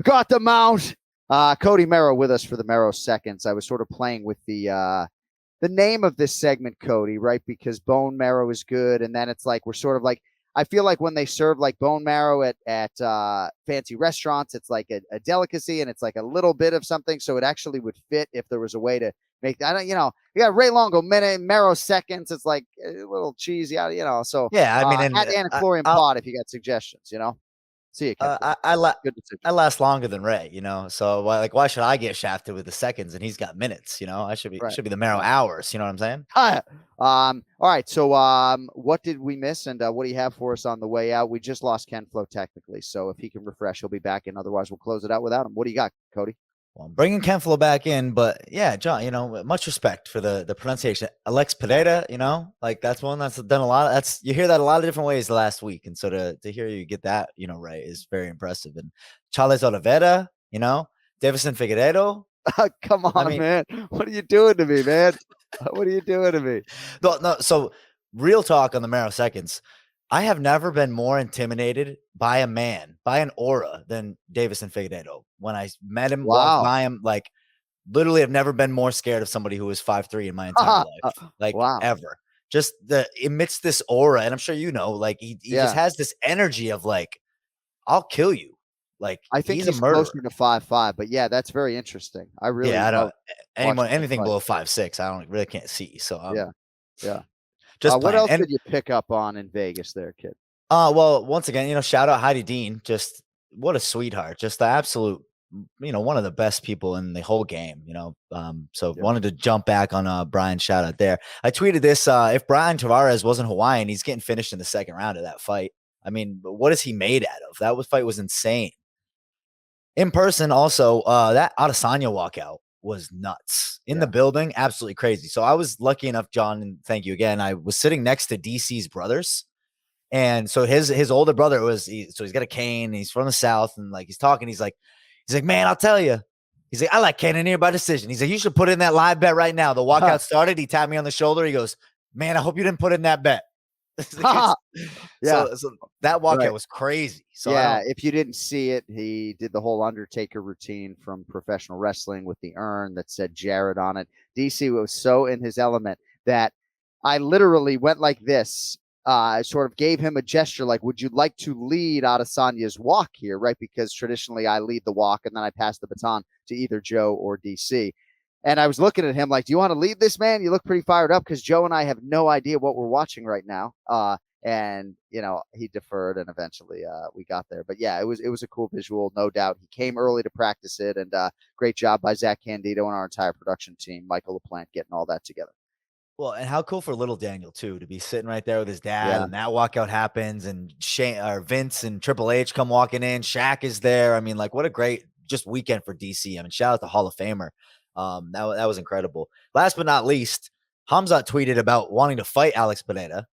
Got the mount. Cody Merrow with us for the Merrow Seconds. I was sort of playing with the name of this segment, Cody, right? Because bone marrow is good, and then it's like we're sort of like, I feel like when they serve like bone marrow at fancy restaurants, it's like a delicacy, and it's like a little bit of something. So it actually would fit if there was a way to make that. You got Ray Longo minute, Merrow Seconds. It's like a little cheesy, So Yeah, I mean, and at AnikFlorian Pod, if you got suggestions, See you, Ken. Good decision. I last longer than Ray, So why should I get shafted with the seconds and he's got minutes? I should be the Merrow hours. You know what I'm saying? All right. So what did we miss, and what do you have for us on the way out? We just lost Ken Flo technically, so if he can refresh, he'll be back in. Otherwise, we'll close it out without him. What do you got, Cody? Well, I'm bringing Ken Flo back in, but yeah, John, much respect for the pronunciation. Alex Pereira, that's one that's done a lot. You hear that a lot of different ways the last week. And so to hear you get that, right, is very impressive. And Charles Oliveira, Davison Figueiredo. Come on, man. What are you doing to me, man? What are you doing to me? No, so real talk on the Merrow Seconds. I have never been more intimidated by a man, by an aura, than Davison Figueiredo. When I met him, walked by him, literally have never been more scared of somebody who was 5'3" in my entire life, ever. Just emits this aura, and I'm sure he just has this energy of I'll kill you. I think he's closer to 5'5", but yeah, that's very interesting. I really I don't anything below 5'6", I really can't see. So yeah. Just what else did you pick up on in Vegas there, kid? Well, once again, shout out Heidi Dean. Just what a sweetheart. Just the absolute, one of the best people in the whole game, wanted to jump back on Brian's shout out there. I tweeted this, if Brian Tavares wasn't Hawaiian, he's getting finished in the second round of that fight. I mean, what is he made out of? That fight was insane. In person, also, that Adesanya walkout was nuts in the building. Absolutely crazy. So I was lucky enough, John, and thank you again. I was sitting next to DC's brothers. And so his older brother he's got a cane. He's from the South, and he's talking. He's like, man, I'll tell you. He's like, I like Cannonier by decision. He's like, you should put in that live bet right now. The walkout started. He tapped me on the shoulder. He goes, man, I hope you didn't put in that bet. So that walkout was crazy. So if you didn't see it, he did the whole Undertaker routine from professional wrestling with the urn that said Jared on it. DC was so in his element that I literally went like this. I sort of gave him a gesture like, would you like to lead Adesanya's walk here, right? Because traditionally I lead the walk and then I pass the baton to either Joe or DC. And I was looking at him like, do you want to lead this, man? You look pretty fired up, because Joe and I have no idea what we're watching right now. And, he deferred, and eventually we got there. But yeah, it was a cool visual, no doubt. He came early to practice it, and great job by Zach Candido and our entire production team, Michael LaPlante, getting all that together. Well, and how cool for little Daniel too, to be sitting right there with his dad, and that walkout happens, and Vince and Triple H come walking in. Shaq is there. I mean, what a great just weekend for DC. I mean, shout out to Hall of Famer. That was incredible. Last but not least, Hamzat tweeted about wanting to fight Alex Pereira,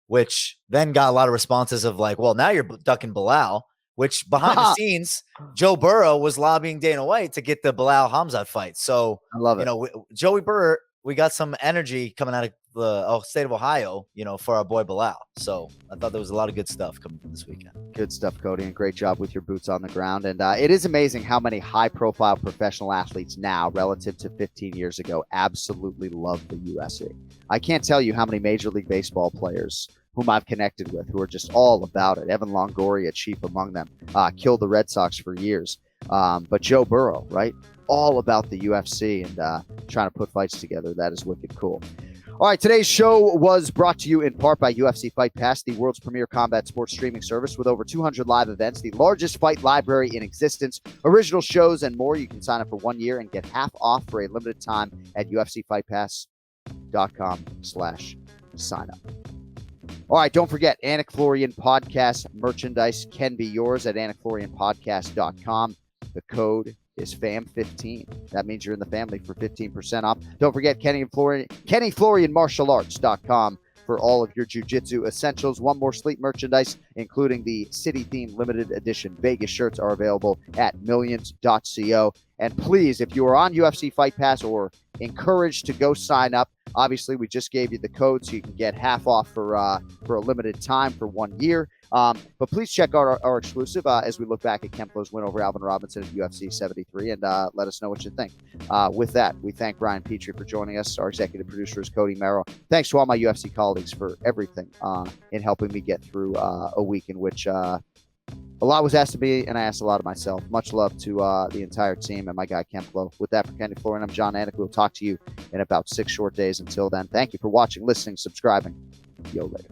which then got a lot of responses of well, now you're ducking Bilal, which behind the scenes, Joe Burrow was lobbying Dana White to get the Bilal Hamzat fight. So I love it. Joey Burr, we got some energy coming out of the state of Ohio, for our boy Bilal. So I thought there was a lot of good stuff coming from this weekend. Good stuff, Cody, and great job with your boots on the ground. And it is amazing how many high-profile professional athletes now, relative to 15 years ago, absolutely love the UFC. I can't tell you how many Major League Baseball players whom I've connected with who are just all about it. Evan Longoria, chief among them, killed the Red Sox for years. But Joe Burrow, right? All about the UFC and trying to put fights together. That is wicked cool. All right, today's show was brought to you in part by UFC Fight Pass, the world's premier combat sports streaming service with over 200 live events, the largest fight library in existence, original shows, and more. You can sign up for 1 year and get half off for a limited time at UFCFightPass.com/sign up. All right, don't forget, Anik Florian Podcast merchandise can be yours at AnikFlorianPodcast.com. The code is FAM15. That means you're in the family for 15% off. Don't forget KennyFlorianMartialArts.com for all of your jiu-jitsu essentials. One More Sleep merchandise, including the city-themed limited edition Vegas shirts, are available at millions.co. And please, if you are on UFC Fight Pass or encouraged to go sign up, obviously we just gave you the code so you can get half off for a limited time for 1 year. But please check out our exclusive as we look back at Kempo's win over Alvin Robinson at UFC 73, and let us know what you think. With that, we thank Brian Petrie for joining us. Our executive producer is Cody Merrill. Thanks to all my UFC colleagues for everything in helping me get through a week in which a lot was asked of me, and I asked a lot of myself. Much love to the entire team and my guy, Kempo. With that, for Kenny Florian, I'm John Anik. We'll talk to you in about 6 short days. Until then, thank you for watching, listening, subscribing. Yo, later.